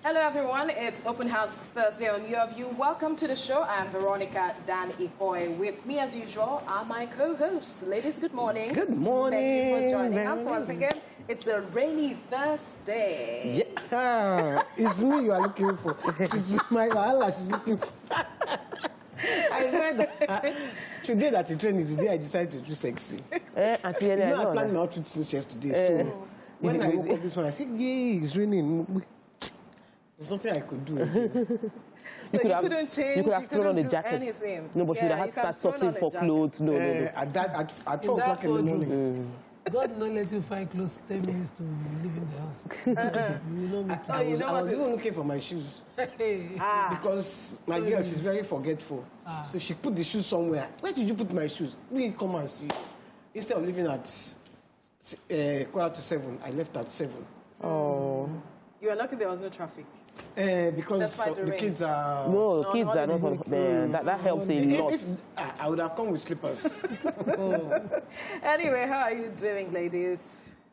Hello everyone, it's Open House Thursday on Your View. Welcome to the show. I'm Veronica Dan Ihoy. With me as usual are my co-hosts. Ladies, good morning. Good morning. Thank you for joining us once again. It's a rainy Thursday. Yeah, it's me you are looking for. It's my Allah she's looking for. I said that today that the train is today I decided to do sexy. I planned my outfit since yesterday. So when I woke up this morning, I said, yeah, it's raining. There's nothing I could do. So you couldn't change, you could have thrown on the jacket. Anything. No, but you would have had to start sourcing for clothes. No. At 4 o'clock in the morning. God not let you find clothes 10 minutes to live in the house. You know me. I was even looking for my shoes. Because my girl, she's very forgetful. So she put the shoes somewhere. Where did you put my shoes? Didn't come and see. Instead of leaving at 7:15, I left at 7. Oh. You are lucky there was no traffic. Because the kids are... No, kids are not on there. That helps a lot. I would have come with slippers. Anyway, how are you doing, ladies?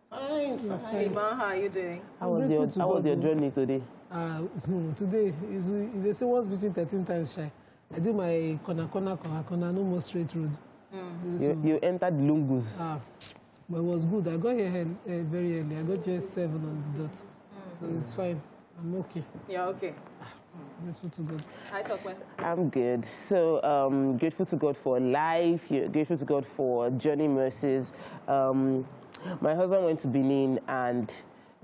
Fine. Iman, how are you doing? How was your journey today? Today, they say once between 13 times shy. I do my corner, no more straight road. You entered Lungus. But it was good. I got here very early. I got just 7 on the dot. So it's fine. I'm okay. Yeah, okay. Grateful to God. Hi, Tokwe. I'm good. So grateful to God for life. Grateful to God for journey mercies. My husband went to Benin and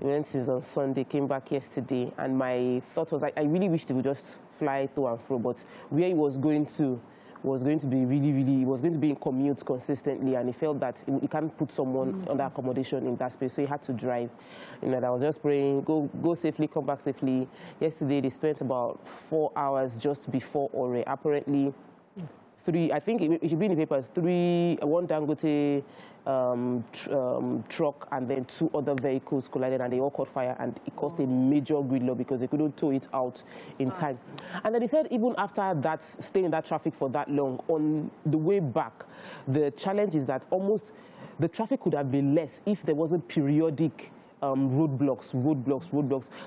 he went since on Sunday, came back yesterday, and my thought was like, I really wished he would just fly to and fro, but where he was going to be he was going to be in commute consistently, and he felt that he can't put someone under accommodation in that space, so he had to drive. You know, I was just praying, go safely, come back safely. Yesterday, they spent about 4 hours just before Ore. Apparently, I think it should be in the papers, one Dangote truck and then 2 other vehicles collided, and they all caught fire, and it caused a major gridlock because they couldn't tow it out in time. And then they said even after that, staying in that traffic for that long, on the way back, the challenge is that almost the traffic could have been less if there wasn't periodic roadblocks.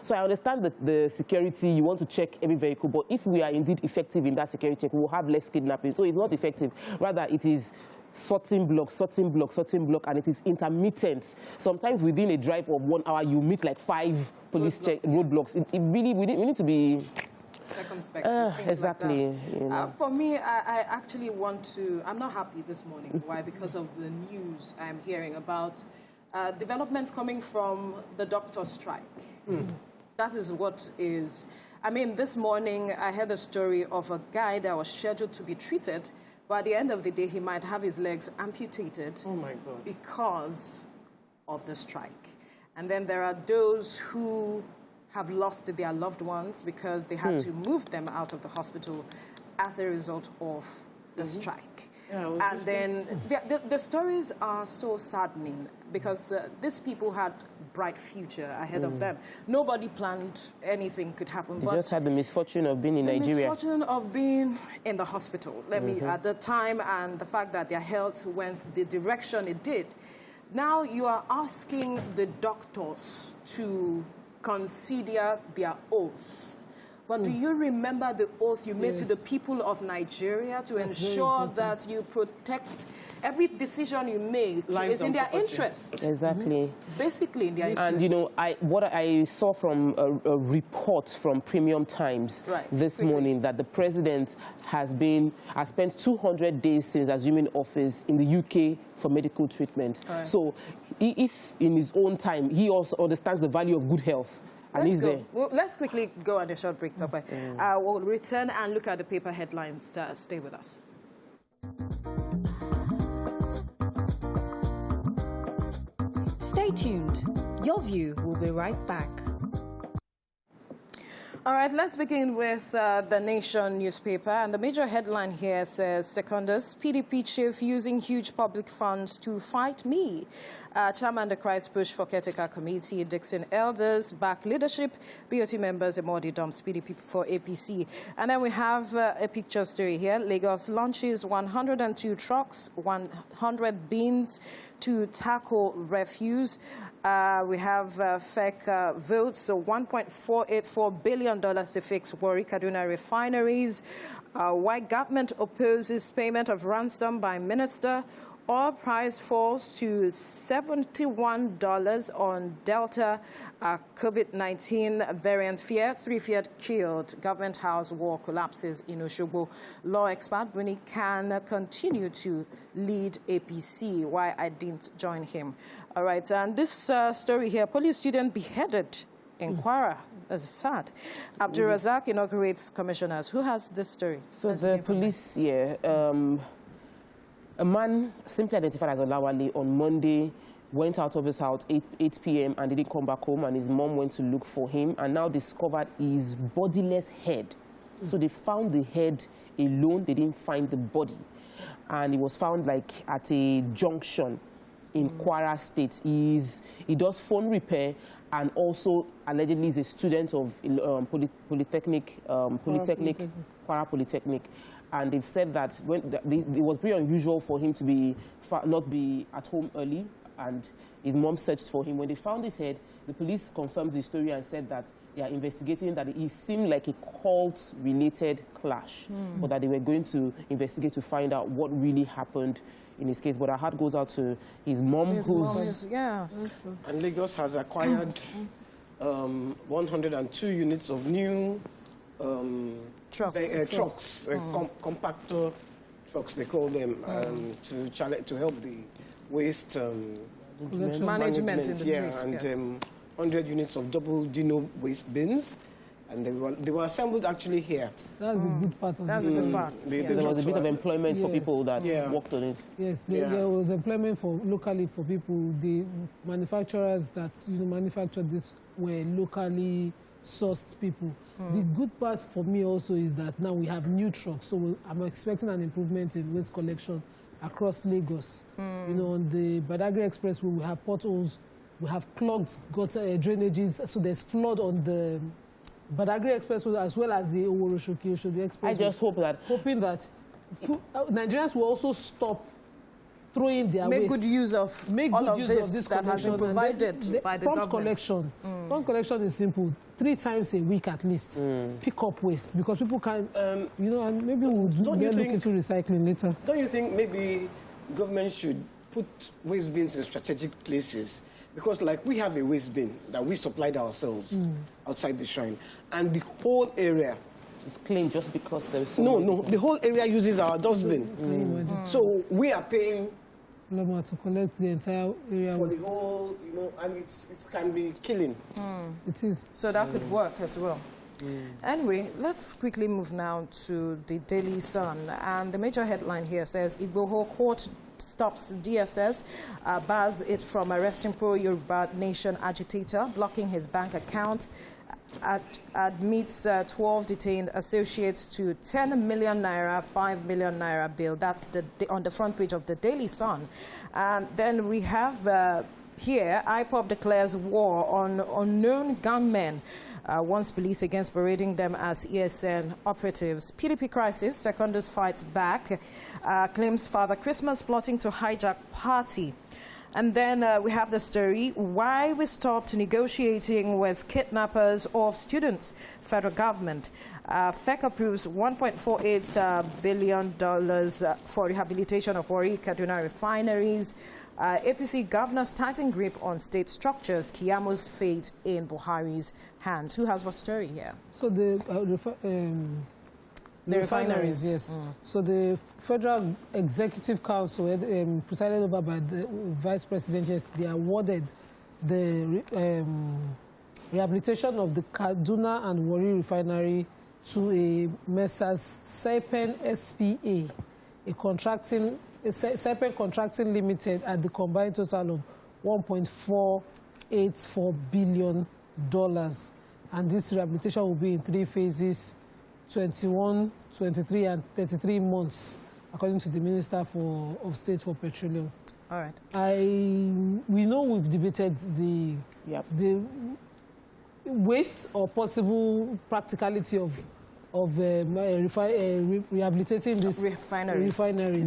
So I understand that the security, you want to check every vehicle, but if we are indeed effective in that security check, we will have less kidnapping. So it's not effective. Rather, it is sorting block, and it is intermittent. Sometimes within a drive of 1 hour, you meet like 5 police roadblocks. We need to be circumspect. Exactly. Like you know. For me, I actually I'm not happy this morning. Why? Because of the news I'm hearing about developments coming from the doctor strike. That is what is... I mean, this morning I heard a story of a guy that was scheduled to be treated, but at the end of the day, he might have his legs amputated because of the strike. And then there are those who have lost their loved ones because they had to move them out of the hospital as a result of the strike. And then the stories are so saddening because these people had bright future ahead of them. Nobody planned anything could happen. They just had the misfortune of being in Nigeria. The misfortune of being in the hospital, at the time, and the fact that their health went the direction it did. Now you are asking the doctors to consider their oaths. But do you remember the oath you made to the people of Nigeria to ensure that you protect every decision you make is in their interest? Exactly. Basically in their interest. And, you know, what I saw from a report from Premium Times this morning that the president has spent 200 days since assuming office in the UK for medical treatment. So if in his own time, he also understands the value of good health, and he's there. Well, let's quickly go on a short break, Tope. We'll return and look at the paper headlines. Stay with us. Stay tuned. Your View will be right back. All right, let's begin with the Nation newspaper. And the major headline here says, Secondus, PDP chief using huge public funds to fight me. Chairman the Christ push for caretaker committee, Dixon elders back leadership, BOT members, Emodi dumps PDP for APC. And then we have a picture story here. Lagos launches 102 trucks, 100 bins to tackle refuse. We have fake votes, so $1.484 billion to fix Warri Kaduna refineries. White government opposes payment of ransom by minister. Oil price falls to $71 on Delta. COVID-19 variant fear. 3 feared killed. Government house war collapses in Osogbo. Law expert Winnie can continue to lead APC. Why I didn't join him. All right, and this story here, police student beheaded in Kwara. That's sad. Abdul Razak inaugurates commissioners. Who has this story? So the police, a man simply identified as Olawale on Monday went out of his house 8 p.m. and didn't come back home, and his mom went to look for him and now discovered his bodiless head. So they found the head alone, they didn't find the body. And he was found like at a junction in Kwara State. He does phone repair and also allegedly is a student of Polytechnic, Kwara Polytechnic. And they've said that it was pretty unusual for him to not be at home early, and his mom searched for him. When they found his head, the police confirmed the story and said that they are investigating that it seemed like a cult-related clash, but that they were going to investigate to find out what really happened in his case. But our heart goes out to his mom, And Lagos has acquired 102 units of new trucks, compactor trucks, they call them, to help the waste management in the state. And 100 units of double Dino waste bins. And they were assembled actually here. That's the good part of That's the good part. There was a bit of employment for people that worked on it. Yes, there was employment locally for people. The manufacturers that manufactured this were locally sourced people. The good part for me also is that now we have new trucks, so I'm expecting an improvement in waste collection across Lagos. On the Badagry Expressway, we have potholes, we have clogged gutter drainages, so there's flood on the Badagry Expressway as well as the Oworoshoki the expressway. I just hoping that Nigerians will also stop throwing their waste. Make good use of this that has been provided by the government. Collection. Prompt collection is simple. 3 times a week at least. Pick up waste because people can, and maybe we'll look into recycling later. Don't you think maybe government should put waste bins in strategic places? Because like we have a waste bin that we supplied ourselves outside the shrine, and the whole area is clean just because there's so the whole area uses our dustbin. So we are paying to collect the entire area for the whole, and it can be killing. It is. So that could work as well. Anyway, let's quickly move now to the Daily Sun. And the major headline here says, Igboho court stops DSS, bars it from arresting pro-Yoruba Nation agitator, blocking his bank account, admits 12 detained associates to 10 million naira, 5 million naira bail. That's on the front page of the Daily Sun. Then we have here, IPOB declares war on unknown gunmen. Warns police against parading them as ESN operatives. PDP crisis, Secondus fights back, claims Father Christmas plotting to hijack party. And then we have the story, why we stopped negotiating with kidnappers of students. Federal government. FEC approves $1.48 billion for rehabilitation of Warri Kaduna refineries. APC governors tighten grip on state structures. Kiyamu's fate in Buhari's hands. Who has what story here? So the refineries, yes. So the Federal Executive Council, presided over by the Vice President, yes, they awarded the rehabilitation of the Kaduna and Warri refinery to a Messrs. Saipen SPA, Saipen Contracting Limited, at the combined total of $1.484 billion. And this rehabilitation will be in 3 phases, 21, 23, and 33 months, according to the Minister of State for Petroleum. All right. We know we've debated the waste or possible practicality of rehabilitating these refineries.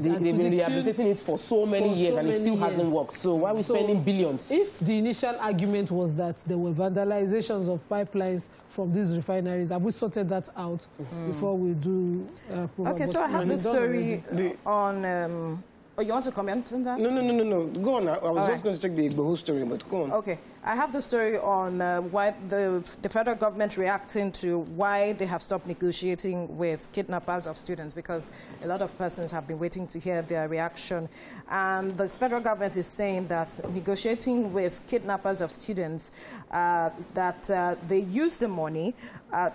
They've been rehabilitating it for so many years and it still hasn't worked. So why are we spending billions? If the initial argument was that there were vandalizations of pipelines from these refineries, have we sorted that out before we do? Okay, so I have this story on. Oh, you want to comment on that? No. Go on. I was just going to check the whole story, but go on. Okay. I have the story on why the federal government reacting to why they have stopped negotiating with kidnappers of students, because a lot of persons have been waiting to hear their reaction. And the federal government is saying that negotiating with kidnappers of students, that they use the money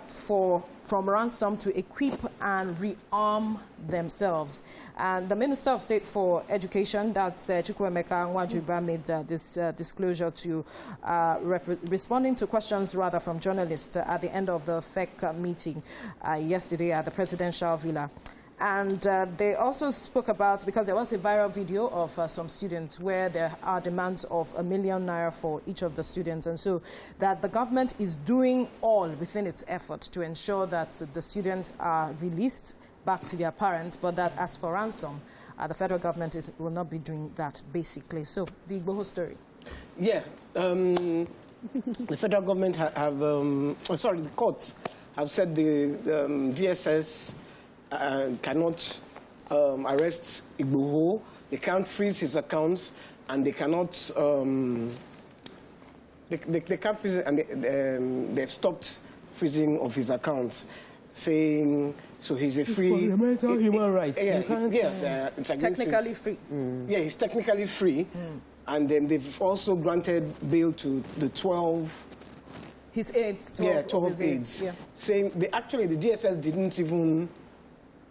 from ransom to equip and rearm themselves. And the Minister of State for Education, that's Chukwuemeka Nwajuba, made this disclosure to responding to questions rather from journalists at the end of the FEC meeting yesterday at the presidential villa. And they also spoke about, because there was a viral video of some students where there are demands of ₦1 million for each of the students. And so that the government is doing all within its effort to ensure that the students are released back to their parents, but that as for ransom, the federal government will not be doing that, basically. So the Igboho story. Yeah. The federal government the courts have said the DSS cannot arrest Igboho, they can't freeze his accounts, and they cannot, they can't freeze it, and they've stopped freezing of his accounts, saying, so he's a free... Fundamental human rights. It's technically free. Yeah, he's technically free, and then they've also granted bail to the 12... His aides, 12 aides. Yeah. Saying, the DSS didn't even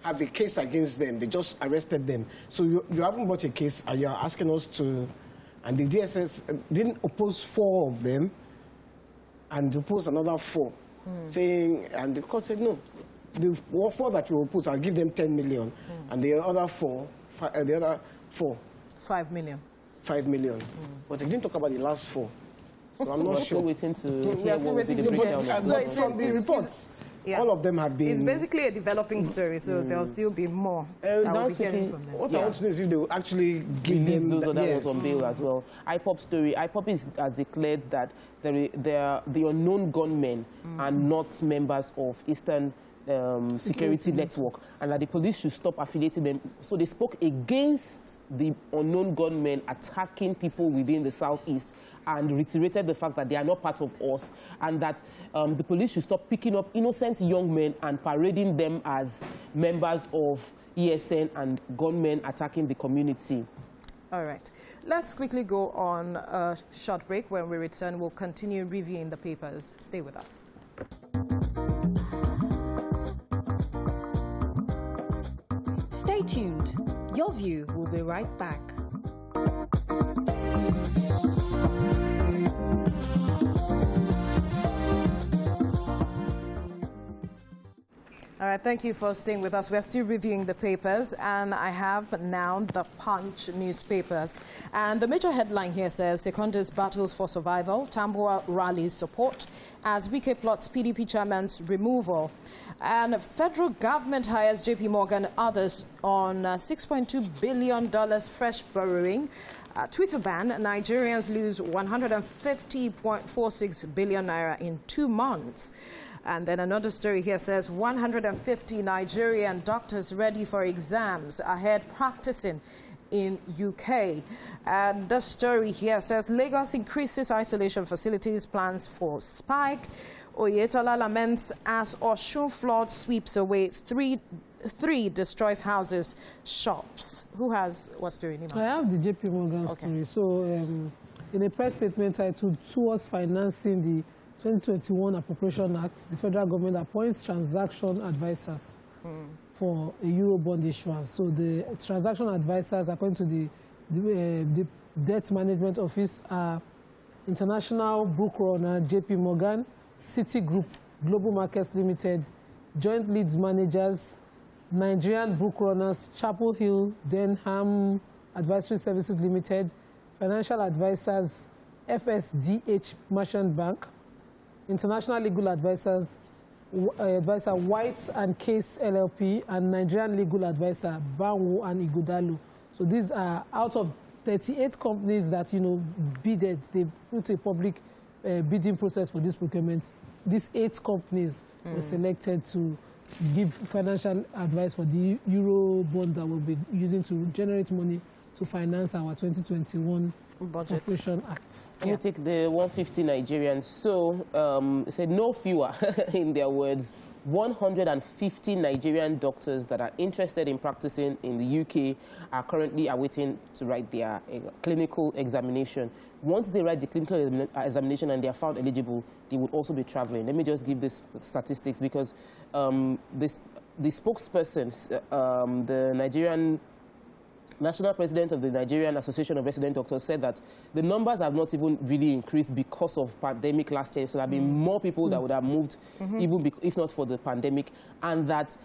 have a case against them. They just arrested them. So you haven't brought a case, and you're asking us to... And the DSS didn't oppose 4 of them, and opposed another 4, saying... And the court said, no, the 4 that you oppose, I'll give them 10 million. And the other 4, 5 million. 5 million. But they didn't talk about the last 4. So I'm not sure. Still waiting to hear what will be the breakdown. So from the reports, all of them have been... It's basically a developing story, so there'll still be more that we'll be hearing from them. What I want to know is if they will actually give them... those other ones on bail as well. IPOP story. IPOP has declared that the unknown gunmen are not members of Eastern Security Network, and that the police should stop affiliating them. So they spoke against the unknown gunmen attacking people within the Southeast, and reiterated the fact that they are not part of us, and that the police should stop picking up innocent young men and parading them as members of ESN and gunmen attacking the community. All right. Let's quickly go on a short break. When we return, we'll continue reviewing the papers. Stay with us. Stay tuned. Your View will be right back. All right, thank you for staying with us. We're still reviewing the papers, and I have now the Punch newspapers. And the major headline here says, Secondus battles for survival, Tambuwal rallies support as Wike plots PDP chairman's removal. And federal government hires JP Morgan and others on $6.2 billion fresh borrowing. Twitter ban, Nigerians lose 150.46 billion naira in 2 months. And then another story here says 150 Nigerian doctors ready for exams ahead practicing in UK. And the story here says Lagos increases isolation facilities, plans for spike. Oyetola laments as Osun flood sweeps away three destroys houses, shops. Who has what story, Nima? I have the JP Morgan story. So in a press statement titled Towards Financing the 2021 Appropriation Act, the federal government appoints transaction advisors for a Eurobond issuance. So the transaction advisors, according to the Debt Management Office, are International Bookrunner, JP Morgan, Citigroup, Global Markets Limited, Joint Leads Managers, Nigerian Bookrunners, Chapel Hill, Denham, Advisory Services Limited, Financial Advisors, FSDH Merchant Bank, International Legal Advisors, Advisor White and Case LLP, and Nigerian Legal Advisor Banwo and Igudalu. So these are out of 38 companies that, bidded. They put a public bidding process for this procurement. These 8 companies were selected to give financial advice for the Euro bond that we'll be using to generate money to finance our 2021 Budget. Operation Act. You take the 150 Nigerians. So, they said no fewer, in their words, 150 Nigerian doctors that are interested in practicing in the UK are currently awaiting to write their clinical examination. Once they write the clinical examination and they are found eligible, they would also be traveling. Let me just give this statistics because the spokesperson, the Nigerian National President of the Nigerian Association of Resident Doctors, said that the numbers have not even really increased because of pandemic last year. So there have been more people that would have moved, even if not for the pandemic. And that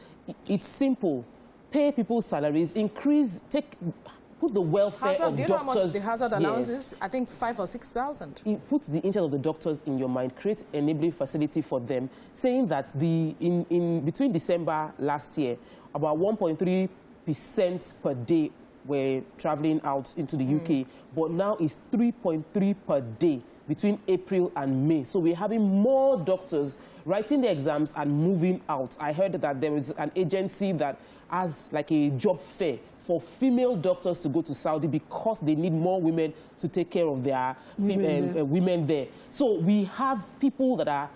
it's simple. Pay people's salaries, put the welfare of doctors. Do you know how much the hazard allowance is? I think 5,000 or 6,000. It puts the interest of the doctors in your mind, create enabling facility for them, saying that between December last year, about 1.3% per day were traveling out into the UK, but now it's 3.3 per day between April and May. So we're having more doctors writing the exams and moving out. I heard that there is an agency that has like a job fair for female doctors to go to Saudi because they need more women to take care of their women there. So we have people that are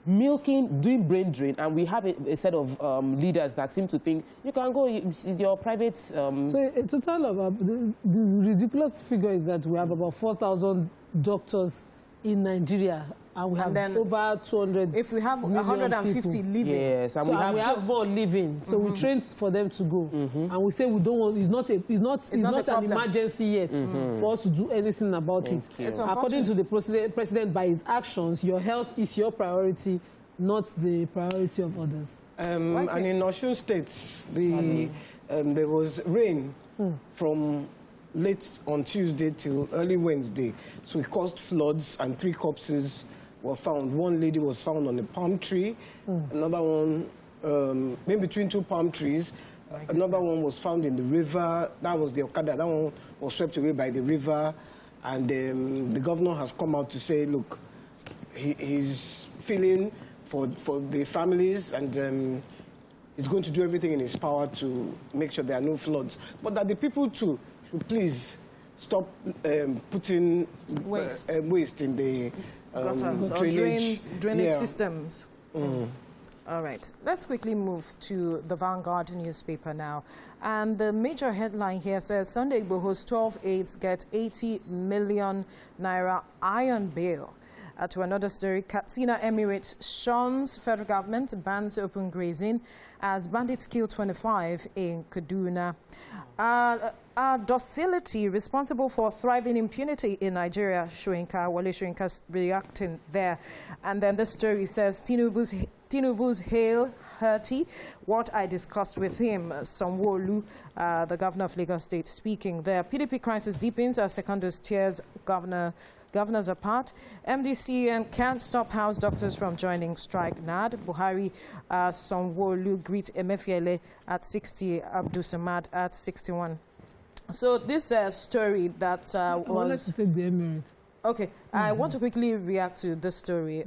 milking, doing brain drain, and we have a set of leaders that seem to think you can go, it's your private... So a total of, the ridiculous figure is that we have about 4,000 doctors in Nigeria, and we have over 200. If we have 150 living, yes, and we have more living. So we trained for them to go, and we say we don't want. It's not an emergency yet for us to do anything about it. According to the president, by his actions, your health is your priority, not the priority of others. And in Osun State, there was rain from late on Tuesday till early Wednesday, so it caused floods and 3 corpses were found. One lady was found on a palm tree, another one in between 2 palm trees, another one was found in the river. That was the Okada. That one was swept away by the river, and the governor has come out to say, look, he's feeling for the families, and he's going to do everything in his power to make sure there are no floods, but that the people too should please stop putting waste in the gutters or drainage systems. All right, let's quickly move to the Vanguard newspaper now. And the major headline here says, Sunday Igboho's 12 aides get 80 million naira iron bail. To another story, Katsina Emirates shuns federal government, bans open grazing as bandits kill 25 in Kaduna. Docility responsible for thriving impunity in Nigeria, Wale Soyinka's reacting there. And then the story says, Tinubu's hail hearty, what I discussed with him, Sanwo-Olu, the governor of Lagos State, speaking there. PDP crisis deepens as Secondus tears governors apart. MDC can't stop house doctors from joining strike NAD. Buhari, Sanwo-Olu greet Emefiele at 60, Abdul Samad at 61. So this story that I wanted to take the Emirates. Okay, I want to quickly react to this story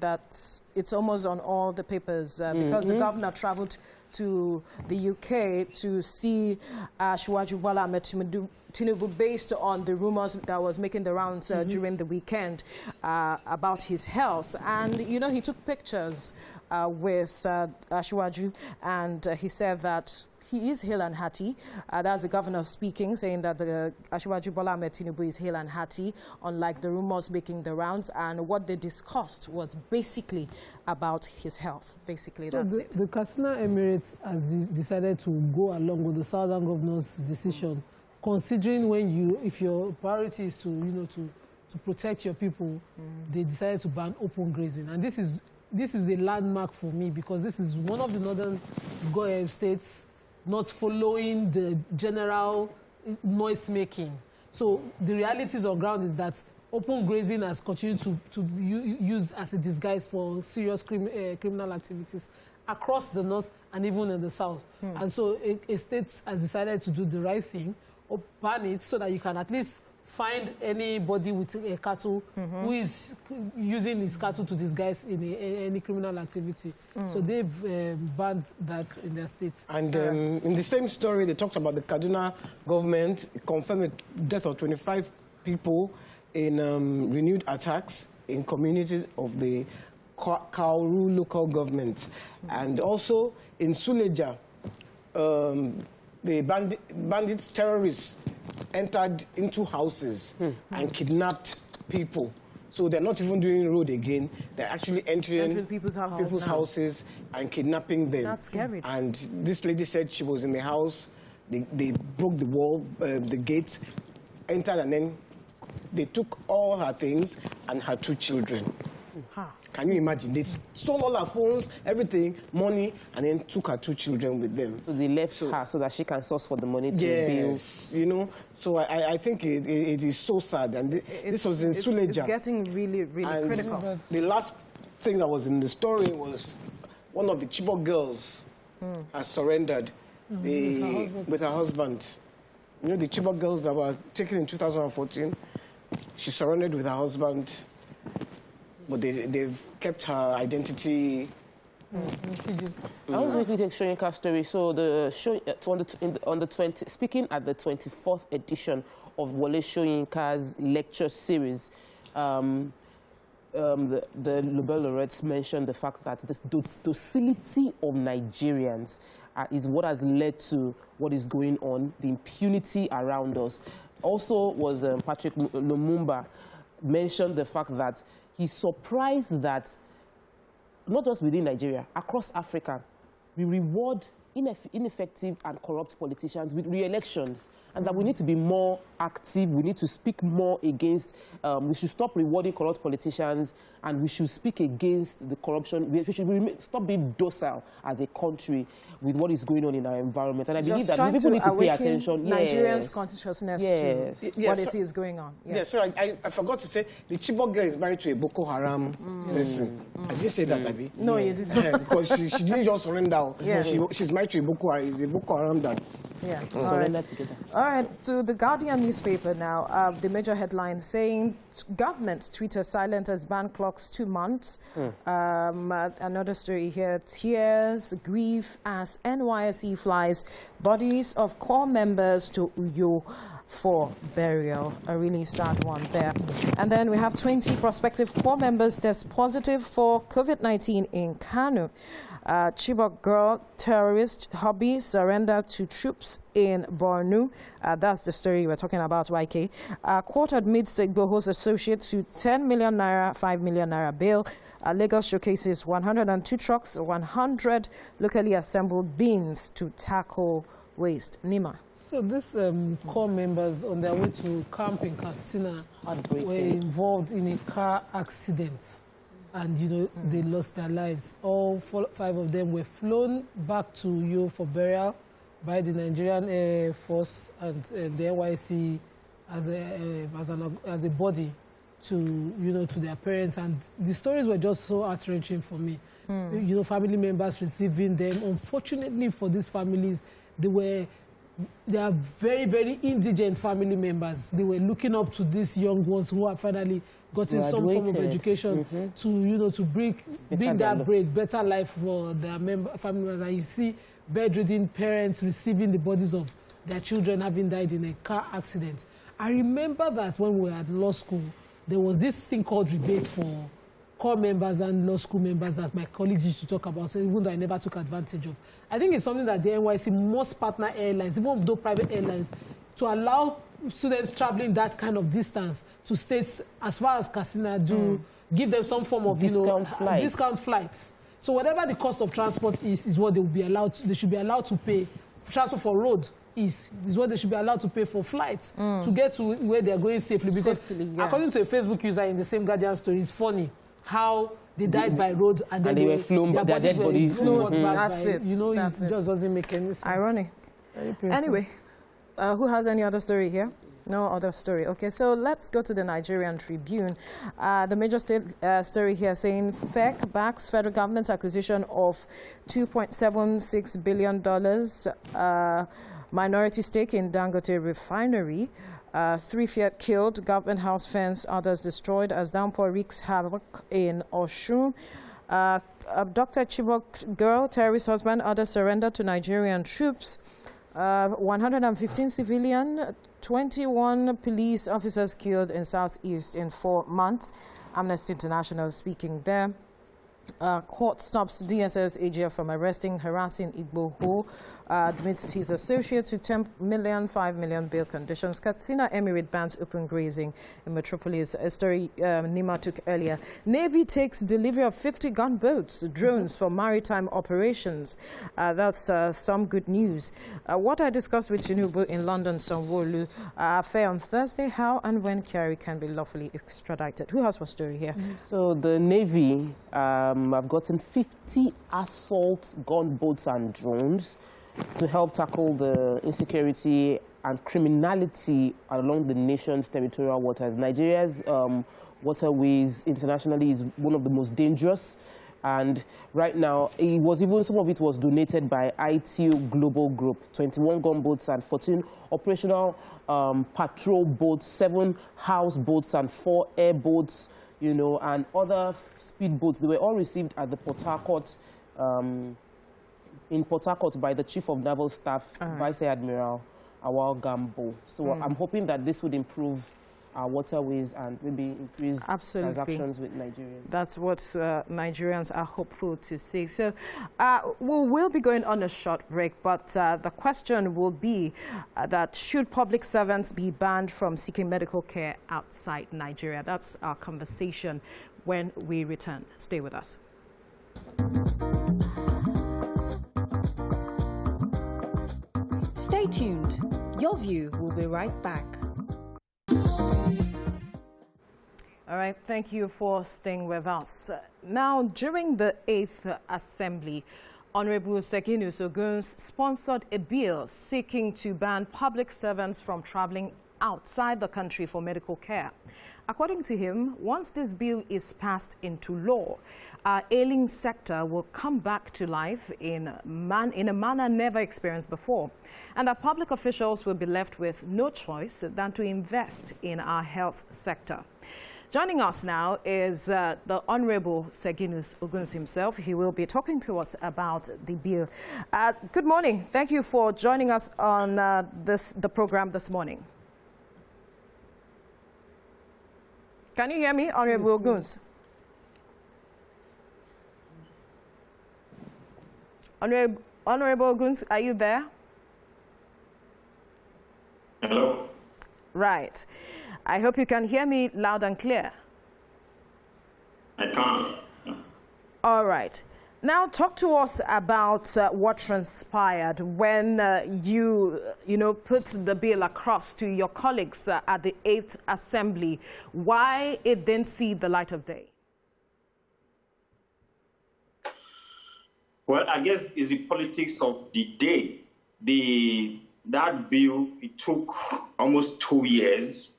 that it's almost on all the papers because the governor traveled to the UK to see Asiwaju Bola Ahmed Tinubu based on the rumors that was making the rounds during the weekend about his health. And, he took pictures with Asiwaju, and he said that he is hale and hearty. That's the governor speaking, saying that the Asiwaju Bola Ahmed Tinubu is hale and hearty, unlike the rumors making the rounds. And what they discussed was basically about his health. Basically, so that's it. The Katsina Emirates has decided to go along with the Southern governor's decision, considering if your priority is to protect your people, they decided to ban open grazing. And this is a landmark for me, because this is one of the northern states not following the general noise making. So the realities on ground is that open grazing has continued to be used as a disguise for serious criminal activities across the north and even in the south. And so a state has decided to do the right thing, or ban it, so that you can at least find anybody with a cattle who is using his cattle to disguise in any criminal activity. So they've banned that in their state. And in the same story, they talked about the Kaduna government confirmed the death of 25 people in renewed attacks in communities of the Kauru local government. And also in Suleja, the bandits, terrorists, entered into houses and kidnapped people. So they're not even doing road again. They're actually entering people's houses and kidnapping them. That's scary. And this lady said she was in the house. They broke the wall, the gate, entered, and then they took all her things and her 2 children. Can you imagine? They stole all her phones, everything, money, and then took her 2 children with them. So they left her so that she can source for the money to yes, you know. So I think it is so sad. And this was in Suleja. It's getting really, really critical. The last thing that was in the story was one of the Chibok girls has surrendered with her husband. You know, the Chibok girls that were taken in 2014, she surrendered with her husband. But they've kept her identity. I want to quickly take Shoyinka's story. So the show speaking at the 24th edition of Wole Shoyinka's lecture series, the Nobel laureates mentioned the fact that the docility of Nigerians is what has led to what is going on, the impunity around us. Also was Patrick Lumumba mentioned the fact that he's surprised that not just within Nigeria, across Africa, we reward ineffective and corrupt politicians with re-elections, and that we need to be more active, we need to speak more against, we should stop rewarding corrupt politicians, and we should speak against the corruption. We should stop being docile as a country with what is going on in our environment. And I believe that people need to pay attention. Nigerians' consciousness to what it is going on. Yes, so I forgot to say, the Chibok girl is married to a Boko Haram person. I didn't say that, Abi. No, you didn't. Because she didn't just surrender. She's married to a Boko Haram. It's a Boko Haram that's surrendered together. All right, to the Guardian newspaper now. The major headline saying government Twitter silent as ban clocks 2 months. Another story here: tears, grief as NYSC flies bodies of core members to Uyo for burial. A really sad one there. And then we have 20 prospective core members test positive for COVID-19 in Kano. Chibok girl terrorist hobby surrender to troops in Borno. That's the story we're talking about, YK. Court admits Igboho's associate to 10 million naira, 5 million naira bail. Lagos showcases 102 trucks, 100 locally assembled bins to tackle waste. Nima. So these core members on their way to camp in Katsina were involved in a car accident. And, you know, they lost their lives. All 5 of them were flown back to Uyo for burial by the Nigerian Air Force and the NYSC as a body to, you know, to their parents. And the stories were just so heart-wrenching for me. You know, family members receiving them. Unfortunately for these families, they are very, very indigent family members. They were looking up to these young ones who have finally gotten some form of education to, you know, to bring that better life for their family members. And you see bedridden parents receiving the bodies of their children having died in a car accident. I remember that when we were at law school, there was this thing called rebate for core members and law school members that my colleagues used to talk about, so even though I never took advantage of. I think it's something that the NYSC must partner airlines, even though private airlines, to allow students traveling that kind of distance to states as far as Katsina do, give them some form of discount flights. So whatever the cost of transport is what they will be allowed to, they should be allowed to pay. Transport for road is what they should be allowed to pay for flights to get to where they are going safely. Because according to a Facebook user in the same Guardian story, it's funny how they died by road and then they were flown, their dead bodies flown back. That's it. You know, it just doesn't make any sense. Ironic. Anyway. Who has any other story here? No other story. Okay, so let's go to the Nigerian Tribune. The major story here saying FEC backs federal government's acquisition of $2.76 billion minority stake in Dangote refinery. 3 killed, government house fence, others destroyed as downpour wreaks havoc in Osun. Dr. Chibok girl, terrorist husband, others surrendered to Nigerian troops. 115 civilian, 21 police officers killed in Southeast in 4 months. Amnesty International speaking there. Court stops DSS AGF from arresting, harassing Igboho, admits his associate to 10 million, 5 million bail conditions. Katsina Emirate bans open grazing in Metropolis, a story Nima took earlier. Navy takes delivery of 50 gunboats, drones for maritime operations. That's some good news. What I discussed with Tinubu in London, Sanwo-Olu, affair on Thursday, how and when Kyari can be lawfully extradited. Who has what story here? So the Navy have gotten 50 assault gunboats and drones to help tackle the insecurity and criminality along the nation's territorial waters. Nigeria's waterways internationally is one of the most dangerous. And right now, some of it was donated by ITU Global Group, 21 gunboats and 14 operational patrol boats, 7 house boats and 4 airboats, and other speedboats. They were all received at the Port Harcourt, in Port Harcourt by the Chief of Naval Staff, Vice Admiral Awal Gambo. So I'm hoping that this would improve our waterways and maybe increase transactions with Nigeria. That's what Nigerians are hopeful to see. So we'll be going on a short break, but the question will be that should public servants be banned from seeking medical care outside Nigeria? That's our conversation when we return. Stay with us. Stay tuned. Your View will be right back. All right, thank you for staying with us. Now, during the 8th Assembly, Honorable Sekinus Oguns sponsored a bill seeking to ban public servants from traveling outside the country for medical care. According to him, once this bill is passed into law, our ailing sector will come back to life in a manner never experienced before, and our public officials will be left with no choice than to invest in our health sector. Joining us now is the Honorable Sekinus Oguns himself. He will be talking to us about the bill. Good morning. Thank you for joining us on the program this morning. Can you hear me, Honorable Oguns? Honorable Oguns, are you there? Hello. Right. I hope you can hear me loud and clear. I can. All right. Now talk to us about what transpired when you put the bill across to your colleagues at the 8th Assembly. Why it didn't see the light of day? Well, I guess it's the politics of the day. That bill, it took almost 2 years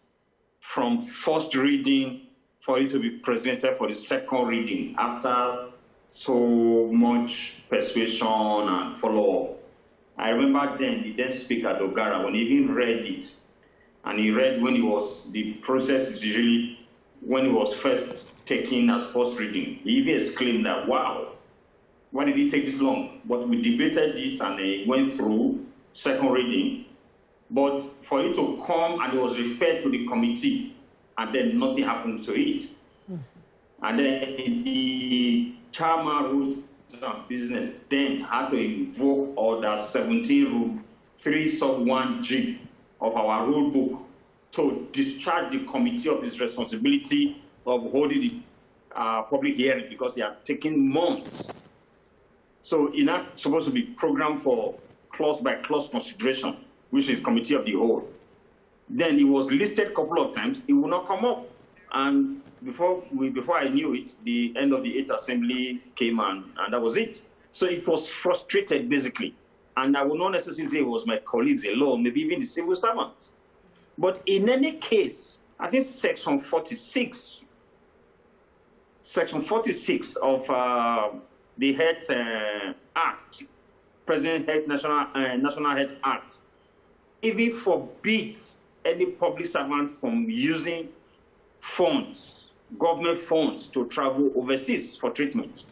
from first reading for it to be presented for the second reading after so much persuasion and follow-up. I remember then the then Speaker Dogara, when he even read it, and he read when the process is usually when it was first taken as first reading, he even exclaimed that, wow, why did it take this long? But we debated it and it went through second reading. But for it to come and it was referred to the committee and then nothing happened to it. And then the chairman rules of business then had to invoke Order 17 Rule 3/1G of our rule book to discharge the committee of its responsibility of holding the public hearing because they are taking months. So it's not supposed to be programmed for clause-by-clause consideration, which is committee of the whole. Then it was listed a couple of times. It will not come up. And before I knew it, the end of the 8th Assembly came and that was it. So it was frustrated, basically. And I will not necessarily say it was my colleagues alone, maybe even the civil servants. But in any case, I think Section 46 of the Health Act, President Health National Health Act, even forbids any public servant from using funds, government funds, to travel overseas for treatment.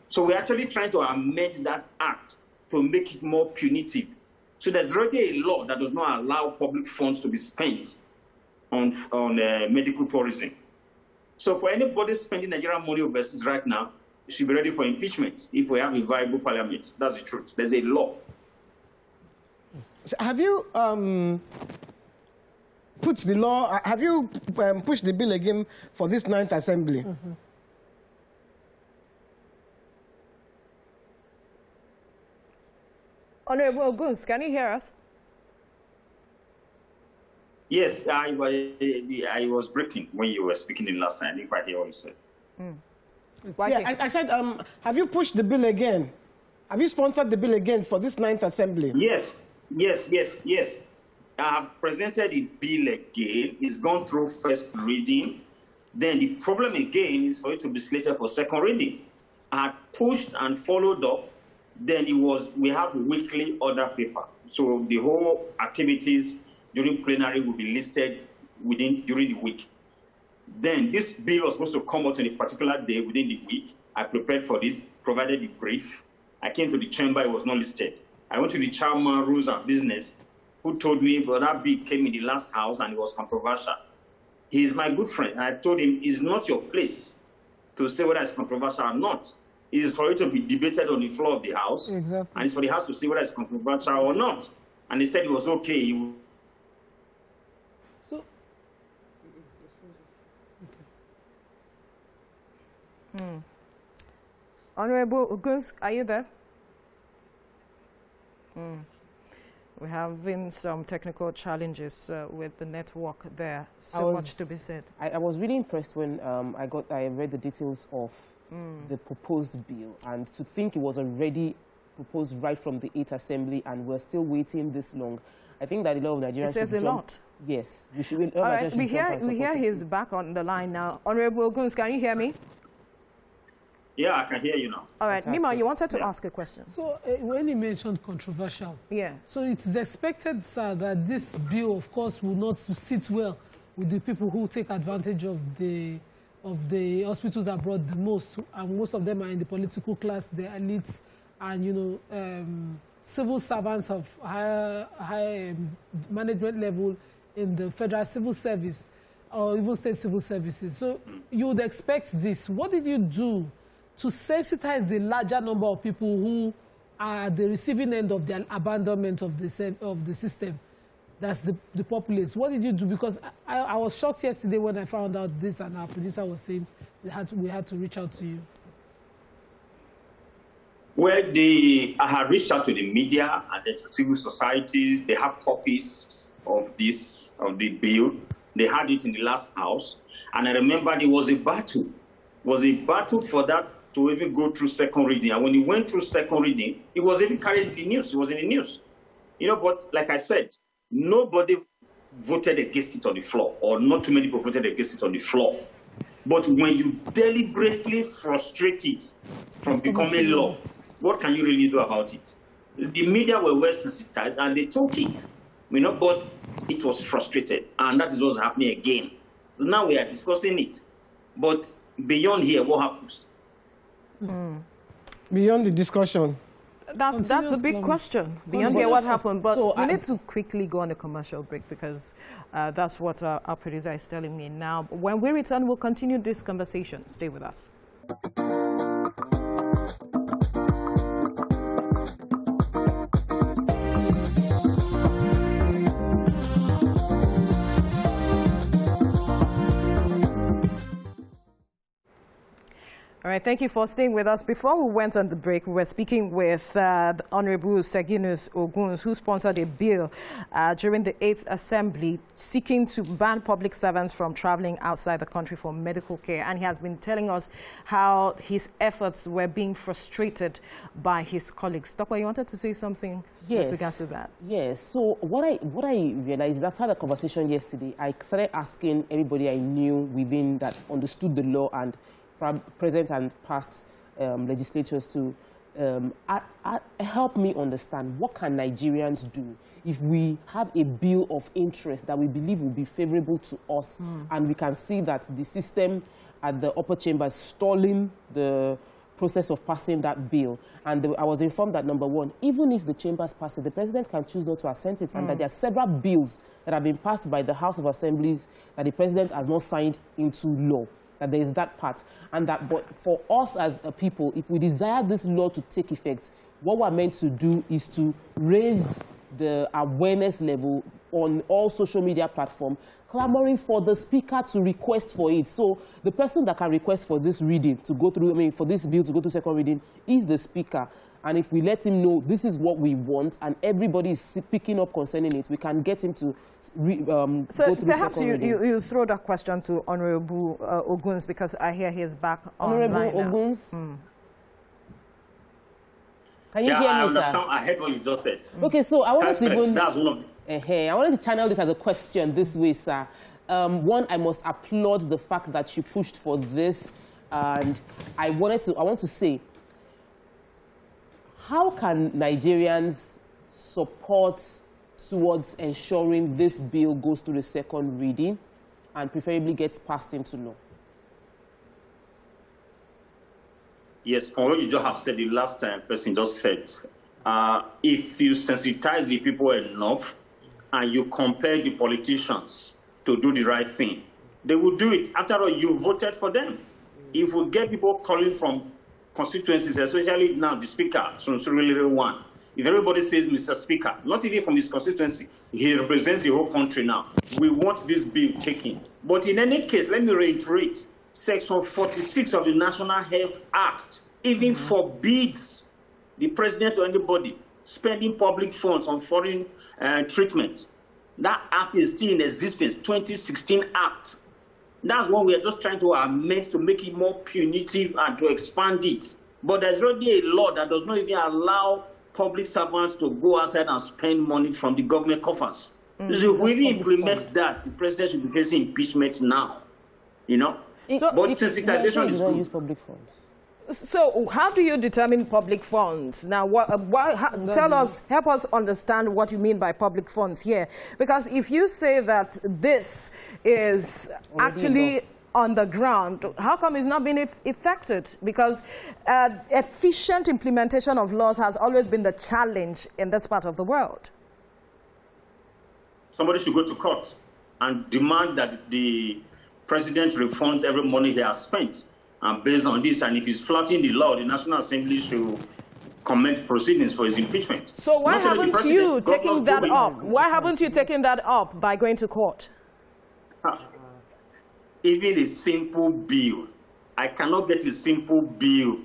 So we're actually trying to amend that act to make it more punitive. So there's already a law that does not allow public funds to be spent on medical tourism. So for anybody spending Nigerian money overseas right now, you should be ready for impeachment if we have a viable parliament. That's the truth. There's a law. So have you put the law, have you pushed the bill again for this 9th Assembly? Mm-hmm. Honorable Oguns, can you hear us? Yes, I was breaking when you were speaking the last time. I didn't quite hear what you said. Yeah, I said, have you pushed the bill again? Have you sponsored the bill again for this 9th Assembly? Yes. I have presented the bill again. It's gone through first reading. Then the problem again is for it to be slated for second reading. I had pushed and followed up. Then we have weekly order paper. So the whole activities during plenary will be listed during the week. Then this bill was supposed to come out on a particular day within the week. I prepared for this, provided the brief. I came to the chamber, it was not listed. I went to the chairman, Rules and Business, who told me, well, that bill came in the last house and it was controversial. He is my good friend. I told him, it's not your place to say whether it's controversial or not. It is for it to be debated on the floor of the House. Exactly. And it's for the House to see whether it's controversial or not. And he said it was okay. So, Honorable Oguns, are you there? We're having some technical challenges with the network there. So much to be said. I was really impressed when I read the details of the proposed bill, and to think it was already proposed right from the 8th Assembly and we're still waiting this long. I think that a lot of Nigerians it says a lot. Yes. We should, all right, we hear he's back on the line now. Honorable Oguns, can you hear me? Yeah, I can hear you now. All right, Nima, you wanted to ask a question. So when you mentioned controversial, yes. So it's expected, sir, that this bill, of course, will not sit well with the people who take advantage of the hospitals abroad the most, and most of them are in the political class, the elites, and civil servants of high management level in the federal civil service or even state civil services. So you would expect this. What did you do to sensitize the larger number of people who are at the receiving end of the abandonment of the system? That's the populace. What did you do? Because I was shocked yesterday when I found out this, and our producer was saying we had to reach out to you. Well, I have reached out to the media and the civil society. They have copies of the bill. They had it in the last house. And I remember there was a battle. It was a battle for that to even go through second reading. And when it went through second reading, it was even carried in the news. It was in the news. But like I said, nobody voted against it on the floor, or not too many people voted against it on the floor. But when you deliberately frustrate it from becoming law, what can you really do about it? The media were well sensitized and they took it, but it was frustrated. And that is what's happening again. So now we are discussing it. But beyond here, what happens? Beyond the discussion. That's a big question. Beyond here, what happened? But so we need to quickly go on a commercial break because that's what our producer is telling me now. When we return, we'll continue this conversation. Stay with us. All right, thank you for staying with us. Before we went on the break, we were speaking with the Honorable Seginus Oguns, who sponsored a bill during the 8th Assembly seeking to ban public servants from traveling outside the country for medical care. And he has been telling us how his efforts were being frustrated by his colleagues. Dr. you wanted to say something with regards to that? Yes. So what I realized is after the conversation yesterday, I started asking everybody I knew within that understood the law and present and past legislatures to help me understand what can Nigerians do if we have a bill of interest that we believe will be favorable to us, and we can see that the system at the upper chamber is stalling the process of passing that bill. And I was informed that, number one, even if the chambers pass it, the president can choose not to assent it, and that there are several bills that have been passed by the House of Assemblies that the president has not signed into law. That there is that part, and that, but for us as a people, if we desire this law to take effect, what we're meant to do is to raise the awareness level on all social media platforms, clamoring for the speaker to request for it. So the person that can request for this reading to go through, for this bill to go to second reading is the speaker. And if we let him know this is what we want and everybody is picking up concerning it, we can get him to go through perhaps you throw that question to Honorable Oguns, because I hear he is back Honorable Oguns. Can you hear me, I understand. Sir? I heard what you just said. Okay, so I wanted to That's one of I wanted to channel this as a question this way, sir. One, I must applaud the fact that you pushed for this, and I want to say, how can Nigerians support towards ensuring this bill goes through the second reading and preferably gets passed into law? Yes, from what you just have said, the last time person just said, if you sensitize the people enough and you compel the politicians to do the right thing, they will do it. After all, you voted for them. If we get people calling from constituencies, especially now the speaker, one. If everybody says, Mr. Speaker, not even from his constituency, he represents the whole country now. We want this bill taken. But in any case, let me reiterate, Section 46 of the National Health Act even forbids the president or anybody spending public funds on foreign treatment. That act is still in existence, 2016 Act. That's what we are just trying to amend to make it more punitive and to expand it. But there's already a law that does not even allow public servants to go outside and spend money from the government coffers. So if we really implement that, the president should be facing impeachment now. You know? But sensitization is good. Use public funds. So how do you determine public funds? Now, help us understand what you mean by public funds here. Because if you say that this is actually on the ground, how come it's not being effected? Because efficient implementation of laws has always been the challenge in this part of the world. Somebody should go to court and demand that the president refunds every money he has spent. And based on this, and if he's flouting the law, the National Assembly should commence proceedings for his impeachment. So why haven't you taken that up? Why haven't you taken that up by going to court? Even a simple bill, I cannot get a simple bill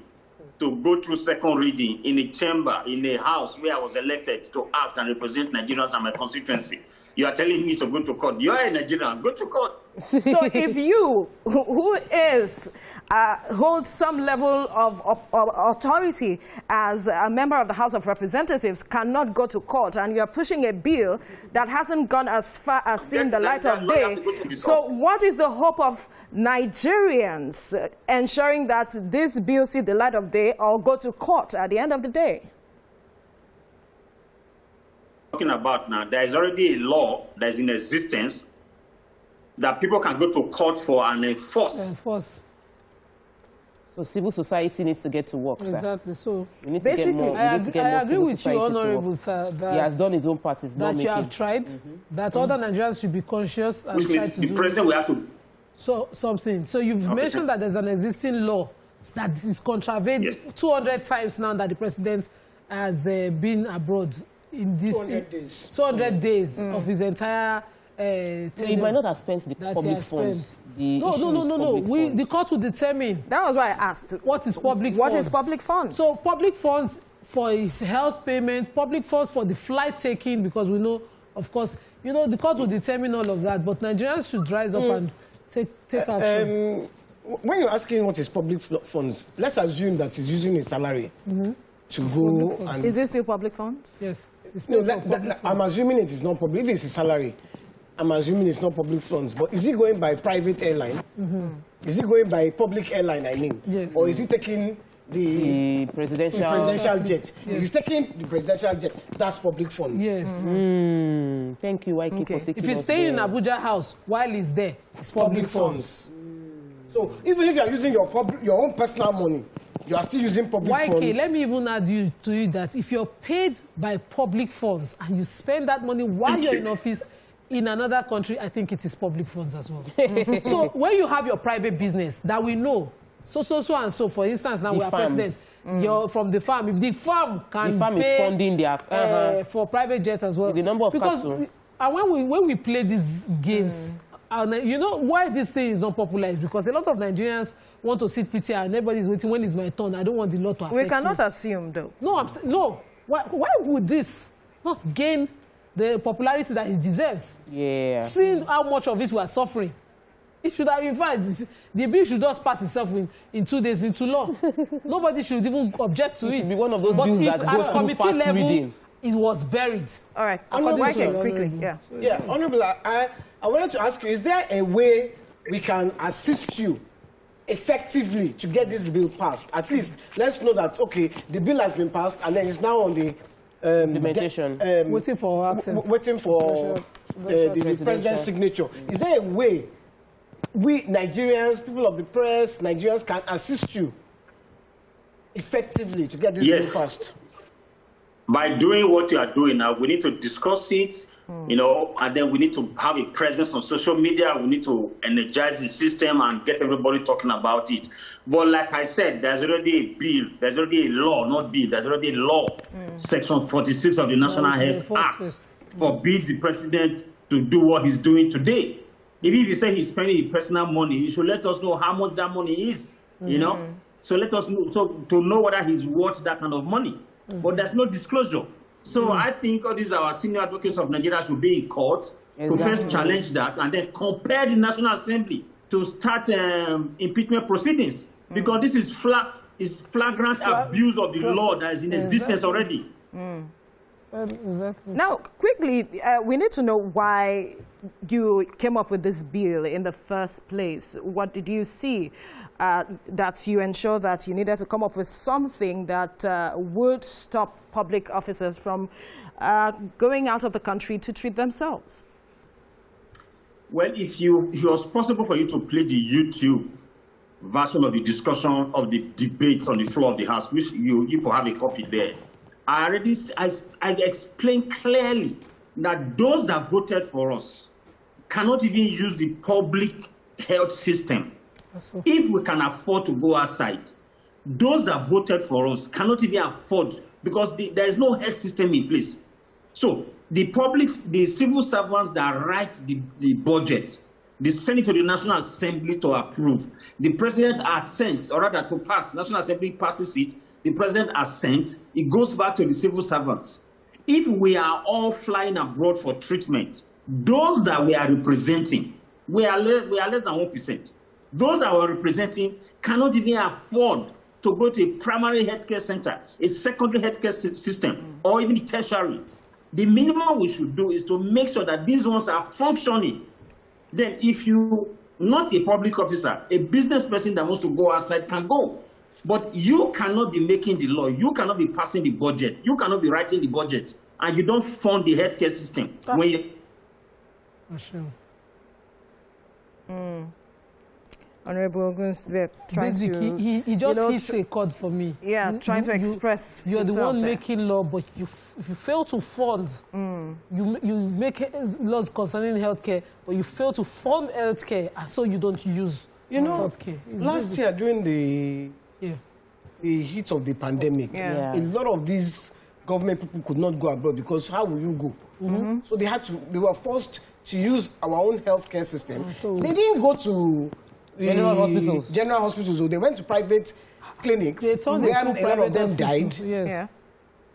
to go through second reading in a chamber, in a house where I was elected to act and represent Nigerians and my constituency. You are telling me to go to court. You are a Nigerian, go to court. So if you, who is, holds some level of authority as a member of the House of Representatives, cannot go to court, and you're pushing a bill that hasn't gone as far as seeing the light of day, so what is the hope of Nigerians ensuring that this bill see the light of day or go to court at the end of the day? Talking about now, there is already a law that is in existence that people can go to court for and enforce. So civil society needs to get to work, sir. Exactly. So we need to get more. I agree with you, Honorable Sir, that he has done his own part. That you have tried, that other Nigerians should be conscious and try to do. The president will have to. So something. So you've mentioned that there's an existing law that is contravened 200 times now that the president has been abroad in this 200 days of his entire You might not have spent the public funds. No. The court will determine. That was why I asked. What is public funds? What is public funds? So public funds for his health payment, public funds for the flight taking, because we know, of course, the court will determine all of that, but Nigerians should rise up and take action. When you're asking what is public funds, let's assume that he's using his salary to go and... Is this still public funds? Yes. I'm assuming it is not public. If it's his salary, I'm assuming it's not public funds. But is he going by private airline? Is he going by public airline, I mean? Yes. Or is he taking the presidential jet? Yes. If he's taking the presidential jet, that's public funds. Yes. Thank you, Waiki, for taking If he's staying in Abuja house while he's there, it's public funds. So even if you are using your own personal money, you are still using public funds. YK, let me even add to you that if you're paid by public funds and you spend that money while you're in office in another country, I think it is public funds as well. So when you have your private business that we know, so, and so, for instance, now we are president, you're from the farm. If the farm can is funding their for private jets as well. The number of and when we play these games, you know why this thing is not popular is because a lot of Nigerians want to sit pretty and everybody's waiting when it's my turn. I don't want the law to affect me. We cannot assume, though. No. Why would this not gain the popularity that it deserves? Yeah. Seeing how much of this we are suffering, it should have, in fact, the bill should just pass itself in 2 days into law. Nobody should even object to it. It should be one of those bills that goes through fast reading. It was buried. All right. Quickly. Yeah. Honorable, I wanted to ask you, is there a way we can assist you effectively to get this bill passed? At least let's know that, okay, the bill has been passed and then it's now on the implementation. Waiting for absence. Waiting for the president's signature. Is there a way we Nigerians, people of the press, Nigerians can assist you effectively to get this bill passed? By doing what you are doing now, we need to discuss it, and then we need to have a presence on social media. We need to energize the system and get everybody talking about it. But like I said, there's already a bill, there's already a law, not bill, there's already a law. Section 46 of the National Health Act forbids the president to do what he's doing today. If you say he's spending his personal money, he should let us know how much that money is, So let us know, to know whether he's worth that kind of money. But there's no disclosure. So I think all these our senior advocates of Nigeria should be in court to first challenge that and then compel the National Assembly to start impeachment proceedings. Because this is flagrant abuse of the law that is in existence already. Exactly. Now, quickly, we need to know why you came up with this bill in the first place. What did you see that you ensure that you needed to come up with something that would stop public officers from going out of the country to treat themselves? Well, if it was possible for you to play the YouTube version of the discussion of the debate on the floor of the House, which you will have a copy there, I explained clearly that those that voted for us cannot even use the public health system. If we can afford to go outside, those that voted for us cannot even afford, because there is no health system in place. So the civil servants that write the budget, they send it to the National Assembly to approve. The president assents, or rather to pass, National Assembly passes it, the president assents, it goes back to the civil servants. If we are all flying abroad for treatment, those that we are representing, we are less than 1%. Those that we're representing cannot even afford to go to a primary healthcare center, a secondary healthcare system, or even tertiary. The minimum we should do is to make sure that these ones are functioning. Then if you, not a public officer, a business person that wants to go outside can go. But you cannot be making the law. You cannot be passing the budget. You cannot be writing the budget. And you don't fund the healthcare system. When you... Honorable Oguns, they're trying to... He just hits a chord for me. Yeah, trying to express You're the one making law, but if you fail to fund, you make laws concerning healthcare, but you fail to fund healthcare, and so you don't use healthcare. Last year, during the heat of the pandemic, a lot of these government people could not go abroad because how will you go? So they were forced to use our own healthcare system. They didn't go to the general hospitals. They went to private clinics where a lot of them died. Yes. Yeah.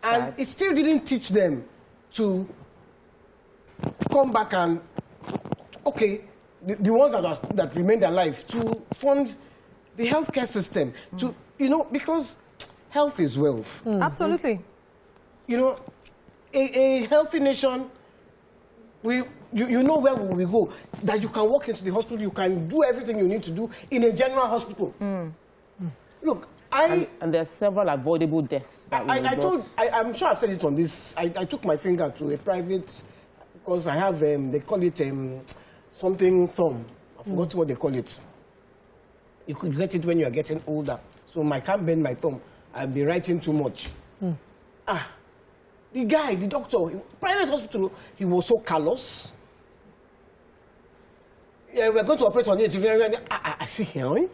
And it still didn't teach them to come back and, okay, the ones that remained alive, to fund the healthcare system, to, you know, because health is wealth. Absolutely. You know, a healthy nation, you know where we go, that you can walk into the hospital, you can do everything you need to do in a general hospital. Look, and there are several avoidable deaths that I'm sure I've said it on this. I took my finger to a private, because I have, they call it something thumb. I forgot what they call it. You could get it when you are getting older. So I can't bend my thumb. I'll be writing too much. The guy, the doctor, private hospital, he was so callous. Yeah, we're going to operate on it. I see here,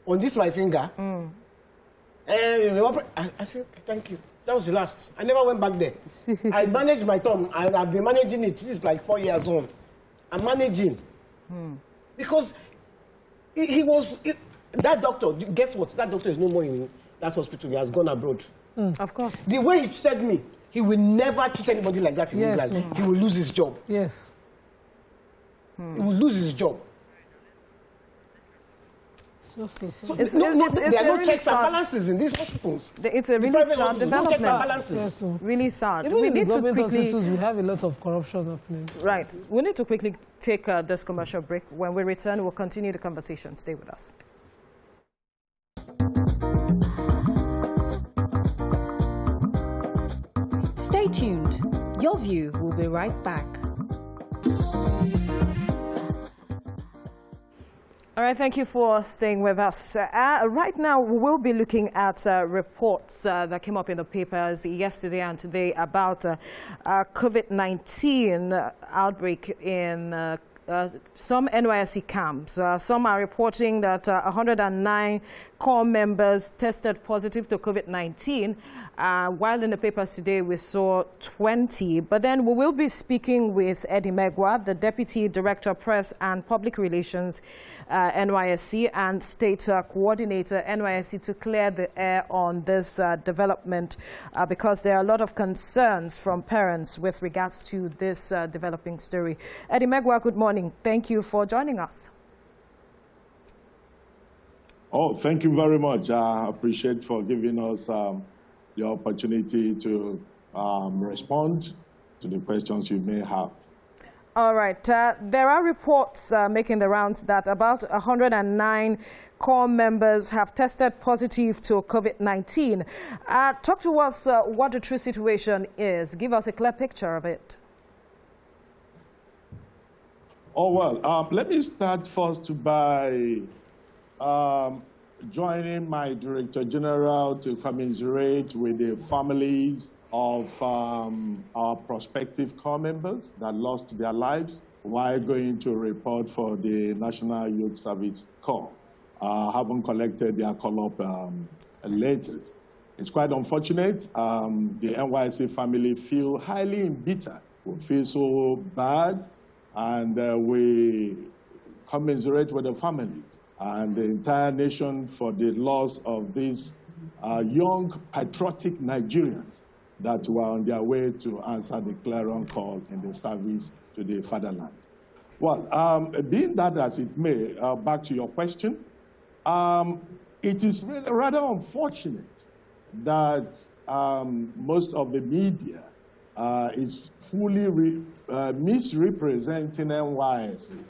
on this my finger. I said, okay, thank you. That was the last. I never went back there. I managed my thumb, and I've been managing it. This is like 4 years on. I'm managing. Because that doctor, guess what? That doctor is no more in that hospital. He has gone abroad. Of course. The way he treated me, he will never treat anybody like that in his life. He will lose his job. Yes. He will lose his job. So It's there are no really checks and sad. balances in these hospitals. It's a really sad development. No checks and balances. Really sad. Even in the government hospitals, we have a lot of corruption happening. Right. We need to quickly take this commercial break. When we return, we'll continue the conversation. Stay with us. Stay tuned. Your View will be right back. All right, thank you for staying with us. Right now, we will be looking at reports that came up in the papers yesterday and today about COVID-19 outbreak in some NYSC camps. Some are reporting that 109 core members tested positive to COVID-19, while in the papers today we saw 20. But then we will be speaking with Eddie Megwa, the Deputy Director, Press and Public Relations, NYSC, and State Coordinator, NYSC, to clear the air on this development because there are a lot of concerns from parents with regards to this developing story. Eddie Megwa, good morning. Thank you for joining us. Oh, thank you very much. I appreciate for giving us the opportunity to respond to the questions you may have. All right. There are reports making the rounds that about 109 core members have tested positive to COVID-19. Talk to us what the true situation is. Give us a clear picture of it. Oh, well, let me start first by joining my Director General to commiserate with the families of our prospective corps members that lost their lives while going to report for the National Youth Service Corps. Haven't collected their call-up letters. It's quite unfortunate. The NYSC family feel highly embittered. We feel so bad, and we commiserate with the families and the entire nation for the loss of these young, patriotic Nigerians that were on their way to answer the clarion call in the service to the fatherland. Well, being that as it may, back to your question, it is really rather unfortunate that most of the media is fully misrepresenting NYSC.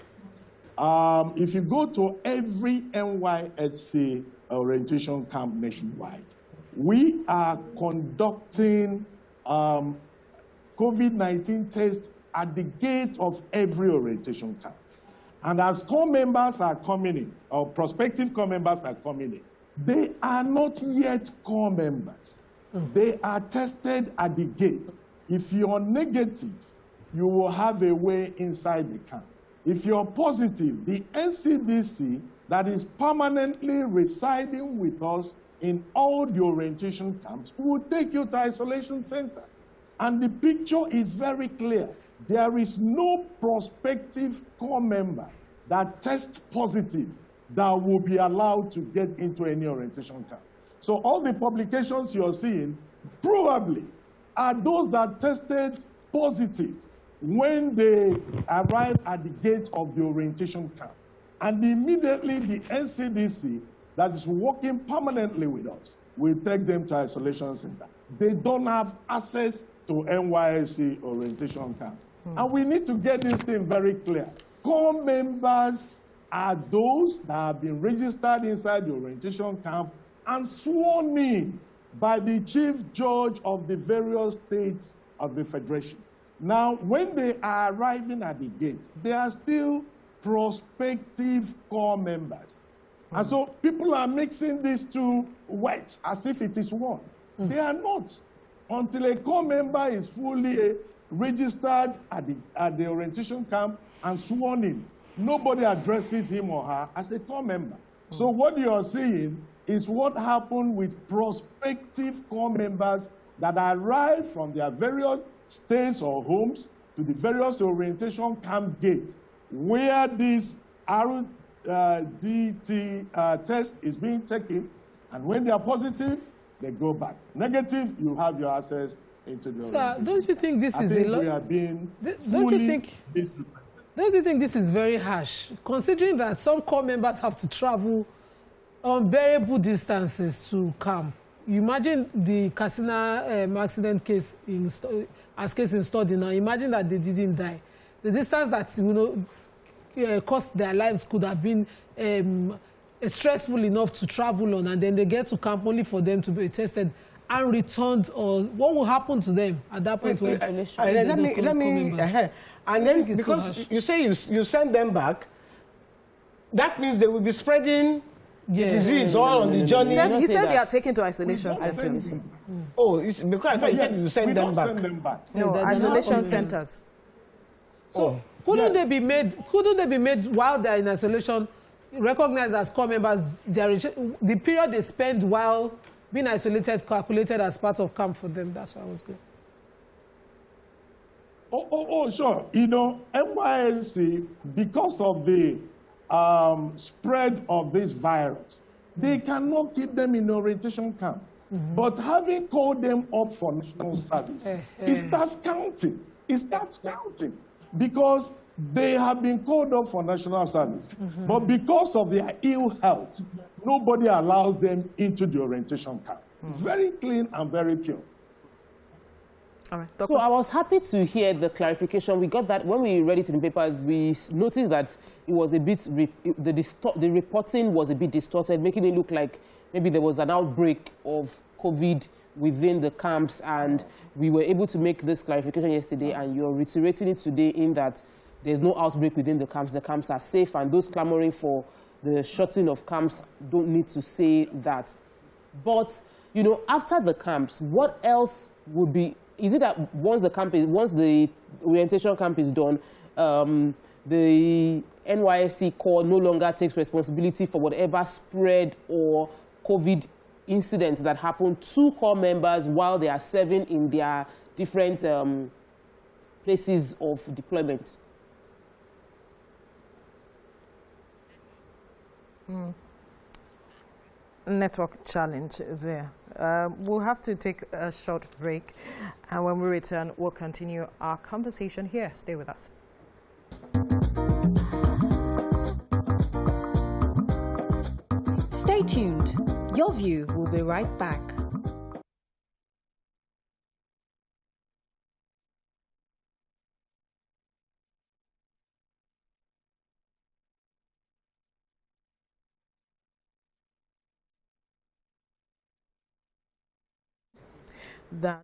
If you go to every NYSC orientation camp nationwide, we are conducting COVID-19 tests at the gate of every orientation camp. And as corps members are coming in, or prospective corps members are coming in, they are not yet corps members. They are tested at the gate. If you're negative, you will have a way inside the camp. If you're positive, the NCDC that is permanently residing with us in all the orientation camps will take you to isolation center. And the picture is very clear. there is no prospective corps member that tests positive that will be allowed to get into any orientation camp. So all the publications you're seeing probably are those that tested positive when they arrived at the gate of the orientation camp. And immediately the NCDC that is working permanently with us will take them to isolation center. They don't have access to NYSC orientation camp. And we need to get this thing very clear. Corps members are those that have been registered inside the orientation camp and sworn in by the chief judge of the various states of the federation. Now, when they are arriving at the gate, they are still prospective corps members. And so people are mixing these two words as if it is one. They are not. Until a corps member is fully registered at the orientation camp and sworn in, nobody addresses him or her as a corps member. So what you are seeing is what happened with prospective corps members that arrived from their various states or homes to the various orientation camp gate, where this RDT test is being taken, and when they are positive, they go back. Negative, you have your access into the Sir, don't you think this is a lot? We are being Don't you think this is very harsh, considering that some corps members have to travel unbearable distances to camp? You imagine the Katsina accident case as case in study now. Imagine that they didn't die. The distance that cost their lives could have been stressful enough to travel on, and then they get to camp only for them to be tested and returned. Or what will happen to them at that point? And then because you say you send them back, that means they will be spreading disease all on the journey. He said they are taken to isolation centers. Oh, it's because I thought you said you send them back. Send them back. No, isolation centers. So couldn't they be made? Couldn't they be made while they are in isolation, recognized as corps members? The period they spend while being isolated, calculated as part of camp for them. That's why I was good. Sure. You know, NYSC, because of the spread of this virus, they cannot keep them in orientation camp. But having called them up for national service, it starts counting. It starts counting because they have been called up for national service. But because of their ill health, nobody allows them into the orientation camp. Very clean and very pure. All right. So I was happy to hear the clarification. We got that when we read it in the papers. We noticed that it was a bit, the reporting was a bit distorted, making it look like maybe there was an outbreak of COVID within the camps, and we were able to make this clarification yesterday, and you're reiterating it today in that there's no outbreak within the camps are safe, and those clamoring for the shutting of camps don't need to say that. But, you know, after the camps, what else would be, is it that once the orientation camp is done, the NYSC corps no longer takes responsibility for whatever spread or COVID incidents that happen to corps members while they are serving in their different places of deployment? Network challenge there. We'll have to take a short break, and when we return, we'll continue our conversation here. Stay with us. Stay tuned. Your View will be right back. That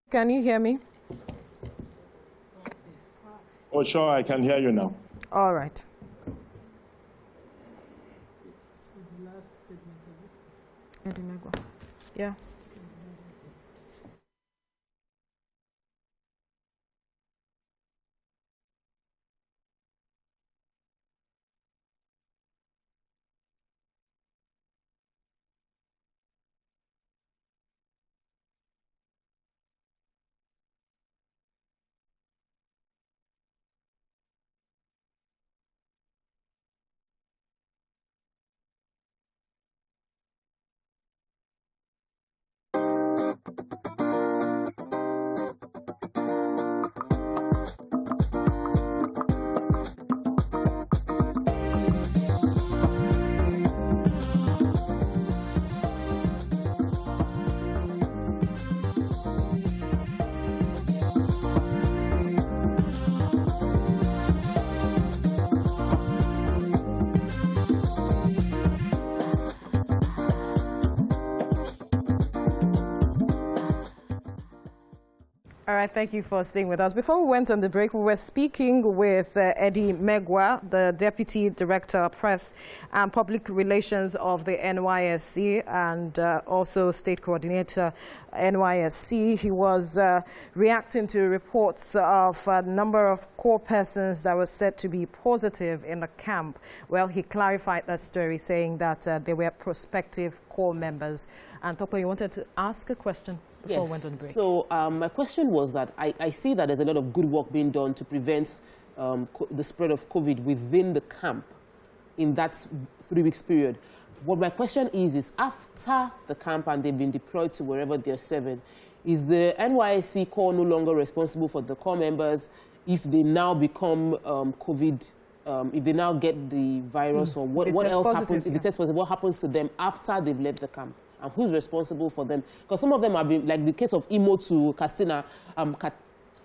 Can you hear me? Oh, sure, I can hear you now. All right. Yeah. All right, thank you for staying with us. Before we went on the break, we were speaking with Eddie Megwa, the Deputy Director, Press and Public Relations of the NYSC, and also State Coordinator, NYSC. He was reacting to reports of a number of core persons that were said to be positive in the camp. Well, he clarified that story, saying that they were prospective core members. And Topo, you wanted to ask a question before we went on break. So my question was that I see that there's a lot of good work being done to prevent the spread of COVID within the camp in that 3 weeks period. What my question is after the camp and they've been deployed to wherever they're serving, is the NYSC core no longer responsible for the core members if they now become COVID, if they now get the virus, or what else happens? If they test positive, what happens to them after they've left the camp? And who's responsible for them? Because some of them have been, like the case of Imo to Katsina,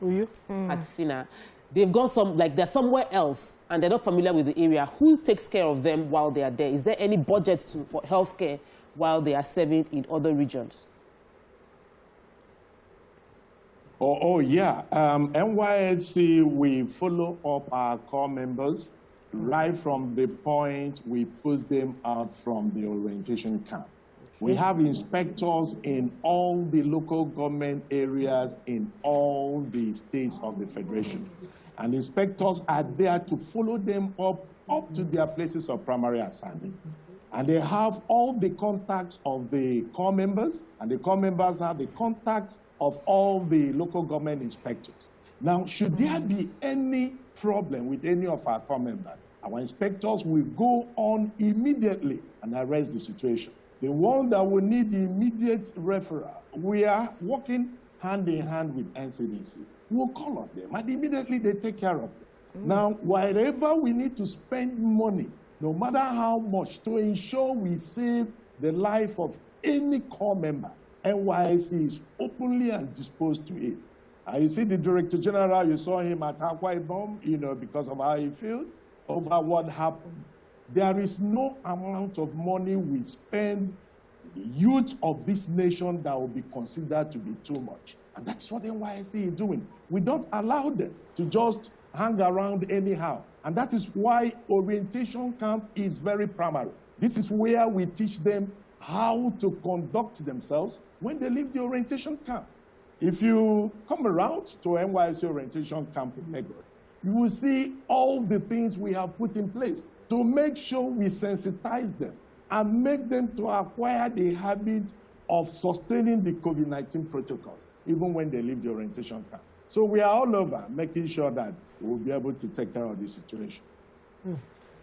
Katsina, they've gone they're somewhere else and they're not familiar with the area. Who takes care of them while they are there? Is there any budget for healthcare while they are serving in other regions? Yeah. NYSC, we follow up our core members right from the point we push them out from the orientation camp. We have inspectors in all the local government areas in all the states of the Federation. And inspectors are there to follow them up to their places of primary assignment. And they have all the contacts of the core members, and the core members have the contacts of all the local government inspectors. Now, should there be any problem with any of our core members, our inspectors will go on immediately and arrest the situation. The one that will need the immediate referral, we are working hand in hand with NCDC. We'll call on them, and immediately they take care of them. Now, wherever we need to spend money, no matter how much, to ensure we save the life of any core member, NYSC is openly and disposed to it. You see the Director General, you saw him at Akwa Ibom, because of how he feels over what happened. There is no amount of money we spend the youth of this nation that will be considered to be too much. And that's what NYSC is doing. We don't allow them to just hang around anyhow. And that is why orientation camp is very primary. This is where we teach them how to conduct themselves when they leave the orientation camp. If you come around to NYSC orientation camp in Lagos, you will see all the things we have put in place to make sure we sensitize them and make them to acquire the habit of sustaining the COVID-19 protocols, even when they leave the orientation camp. So we are all over making sure that we'll be able to take care of the situation.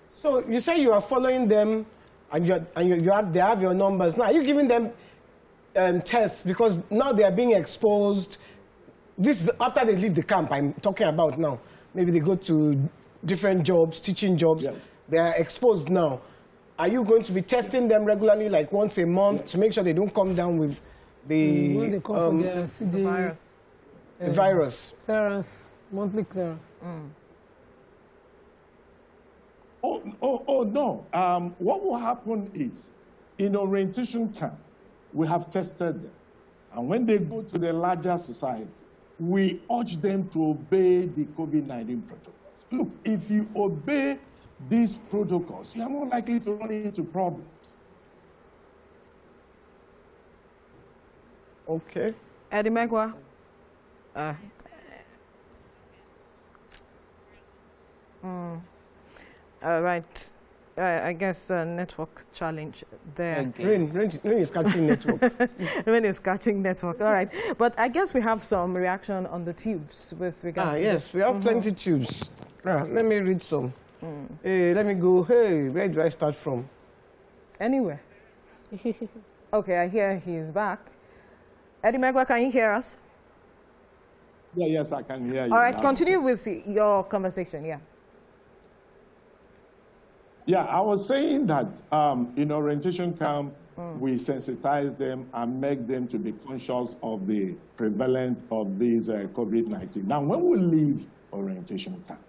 So you say you are following them and they have your numbers. Now, are you giving them tests because now they are being exposed? This is after they leave the camp I'm talking about now. Maybe they go to different jobs, teaching jobs. Yes. They are exposed now. Are you going to be testing them regularly, like once a month, to make sure they don't come down with the when they come for the CD, virus? The virus. Clearance, monthly clearance. Oh no. What will happen is, in orientation camp, we have tested them. And when they go to the larger society, we urge them to obey the COVID-19 protocols. Look, if you obey these protocols, you are more likely to run into problems. Okay. Eddie Megwa. All right. I guess network challenge there. Rain is catching network. Rain is catching network. All right. But I guess we have some reaction on the tubes with regards to yes, we have plenty tubes. Let me read some. Hey, let me go. Hey, where do I start from? Anywhere. Okay, I hear he is back. Eddie Megwa, can you hear us? Yeah, yes, I can hear you. All right, continue with your conversation, yeah. Yeah, I was saying that in orientation camp, we sensitize them and make them to be conscious of the prevalence of this COVID-19. Now, when we leave orientation camp,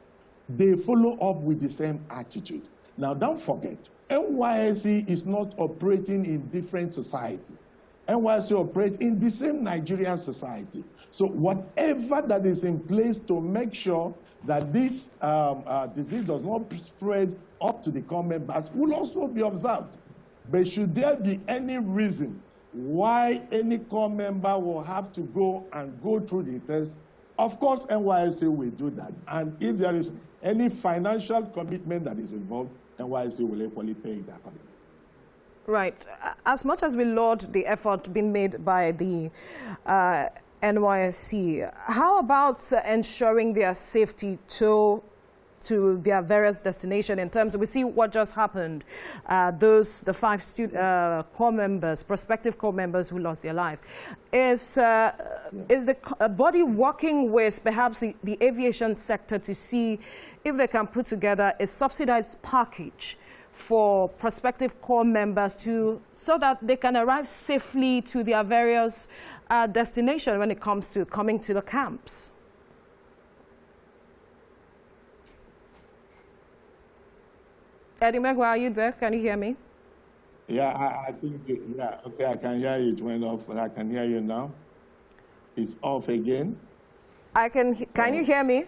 they follow up with the same attitude. Now, don't forget, NYSC is not operating in different society. NYSC operates in the same Nigerian society. So whatever that is in place to make sure that this disease does not spread up to the core members will also be observed. But should there be any reason why any core member will have to go through the test, of course NYSC will do that. And if there is any financial commitment that is involved, NYSC will equally pay it accordingly. Right. As much as we laud the effort being made by the NYSC, how about ensuring their safety to their various destinations in terms of, we see what just happened, the 5 core members, prospective core members who lost their lives. Is the body working with perhaps the aviation sector to see if they can put together a subsidized package for prospective core members so that they can arrive safely to their various destinations when it comes to coming to the camps? Eddie Megwa, are you there? Can you hear me? Yeah, I think, yeah, okay, I can hear you. It went off, and I can hear you now. It's off again. Can you hear me?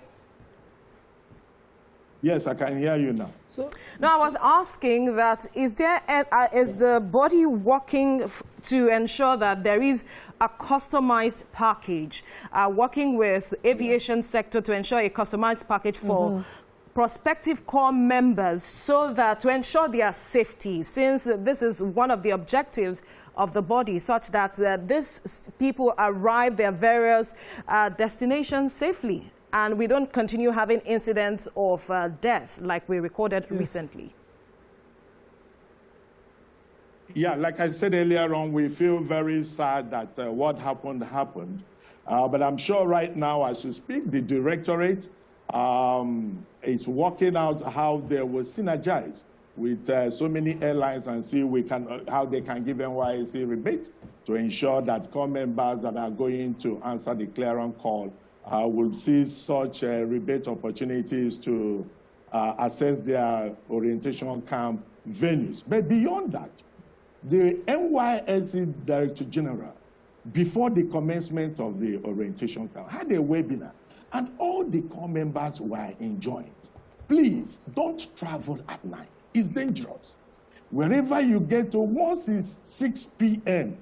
Yes, I can hear you now. No, I was asking that is the body working to ensure that there is a customized package, working with aviation sector to ensure a customized package for prospective core members to ensure their safety, since this is one of the objectives of the body, such that these people arrive their various destinations safely, and we don't continue having incidents of death like we recorded recently. Yeah, like I said earlier on, we feel very sad that what happened. But I'm sure right now, as you speak, the directorate is working out how they will synergize with so many airlines and see how they can give NYSC rebate to ensure that core members that are going to answer the clearance call will see such rebate opportunities to access their orientation camp venues. But beyond that, the NYSC Director General, before the commencement of the orientation camp, had a webinar, and all the core members were enjoined. Please don't travel at night. It's dangerous. Wherever you get to, once it's 6 p.m.,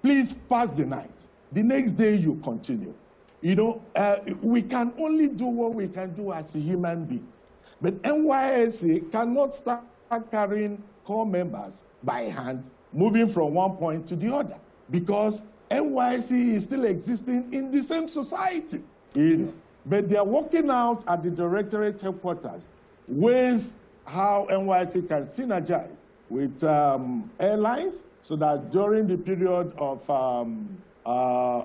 please pass the night. The next day you continue. You know, we can only do what we can do as human beings. But NYSC cannot start carrying core members by hand, moving from one point to the other, because NYSC is still existing in the same society. You know? But they are working out at the directorate headquarters ways how NYSC can synergize with airlines so that during the period of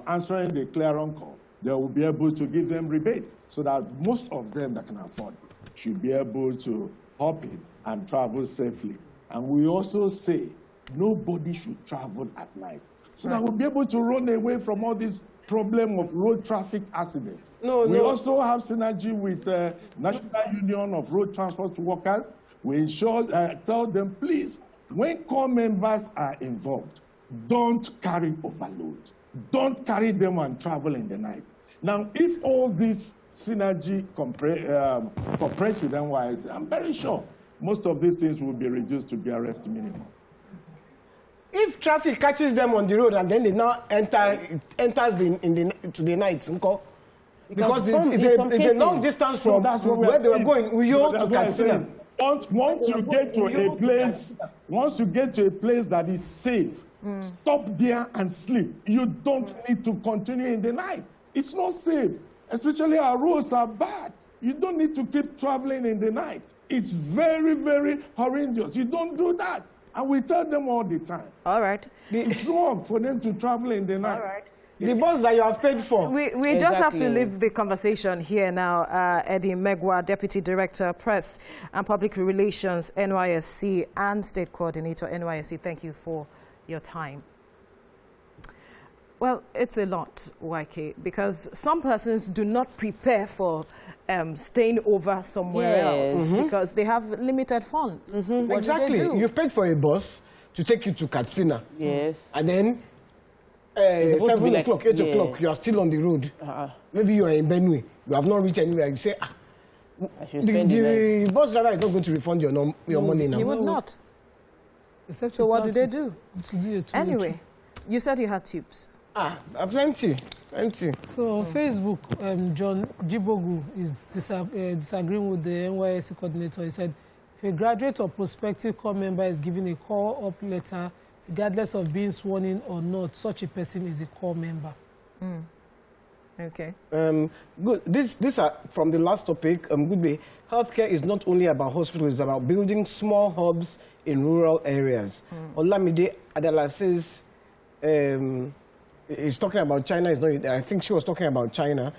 answering the clearance call, they will be able to give them rebate so that most of them that can afford it should be able to hop in and travel safely. And we also say nobody should travel at night so that we'll be able to run away from all this problem of road traffic accidents. We also have synergy with the National Union of Road Transport Workers. We tell them, please, when core members are involved, don't carry overload. don't carry them and travel in the night. Now, if all this synergy compressed with NYSC, I'm very sure most of these things will be reduced to the arrest minimum. If traffic catches them on the road and then they now enters to the night, because it's a long distance from where they were going, Uyo to Katsina. Once you get to a place that is safe, stop there and sleep. You don't need to continue in the night. It's not safe. Especially our roads are bad. You don't need to keep traveling in the night. It's very, very horrendous. You don't do that. And we tell them all the time. All right. It's wrong for them to travel in the night. All right. The bus that you have paid for. We just have to leave the conversation here now. Eddie Megwa, Deputy Director, Press and Public Relations, NYSC, and State Coordinator, NYSC, thank you for your time. Well, it's a lot, YK, because some persons do not prepare for staying over somewhere else because they have limited funds. Exactly. You've paid for a bus to take you to Katsina. Yes. And then 7 o'clock, 8 o'clock, you are still on the road. Maybe you are in Benue. You have not reached anywhere. You say, the bus driver is not going to refund your money now. He would not. So what do they do? Anyway, you said you had tips. Plenty. So on Facebook, John Jibogu is disagreeing with the NYSC coordinator. He said, if a graduate or prospective core member is given a call-up letter, regardless of being sworn in or not, such a person is a core member. Okay. Good. These are from the last topic. Good way. Healthcare is not only about hospitals, it's about building small hubs in rural areas. Olamide Adala says, he's talking about China. I think she was talking about China.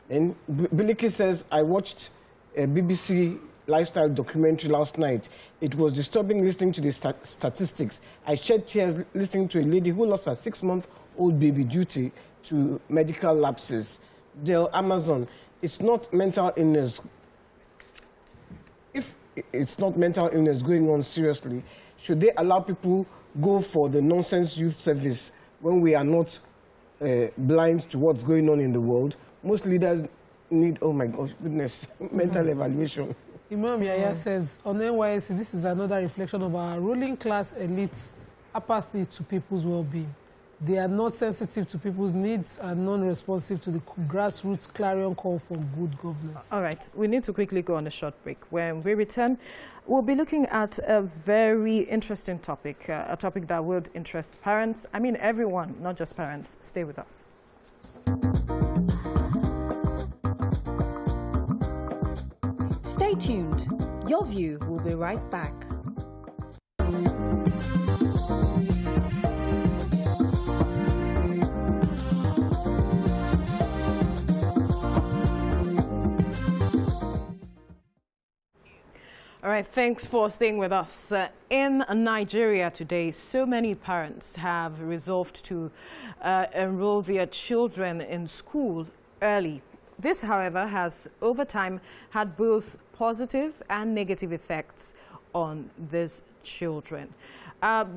And Biliki says, I watched a BBC lifestyle documentary last night. It was disturbing listening to the statistics. I shed tears listening to a lady who lost her 6-month-old baby due to medical lapses. Del Amazon, it's not mental illness. If it's not mental illness going on seriously, should they allow people go for the nonsense youth service when we are not blind to what's going on in the world? Most leaders need, oh my gosh, goodness, mental evaluation. Imam Yahya says, on NYSC, this is another reflection of our ruling class elites' apathy to people's well-being. They are not sensitive to people's needs and non-responsive to the grassroots clarion call for good governance. All right, we need to quickly go on a short break. When we return, we'll be looking at a very interesting topic, a topic that would interest parents. I mean, everyone, not just parents. Stay with us. Stay tuned. Your View will be right back. All right, thanks for staying with us. In Nigeria today, so many parents have resolved to enroll their children in school early. This, however, has over time had both positive and negative effects on these children.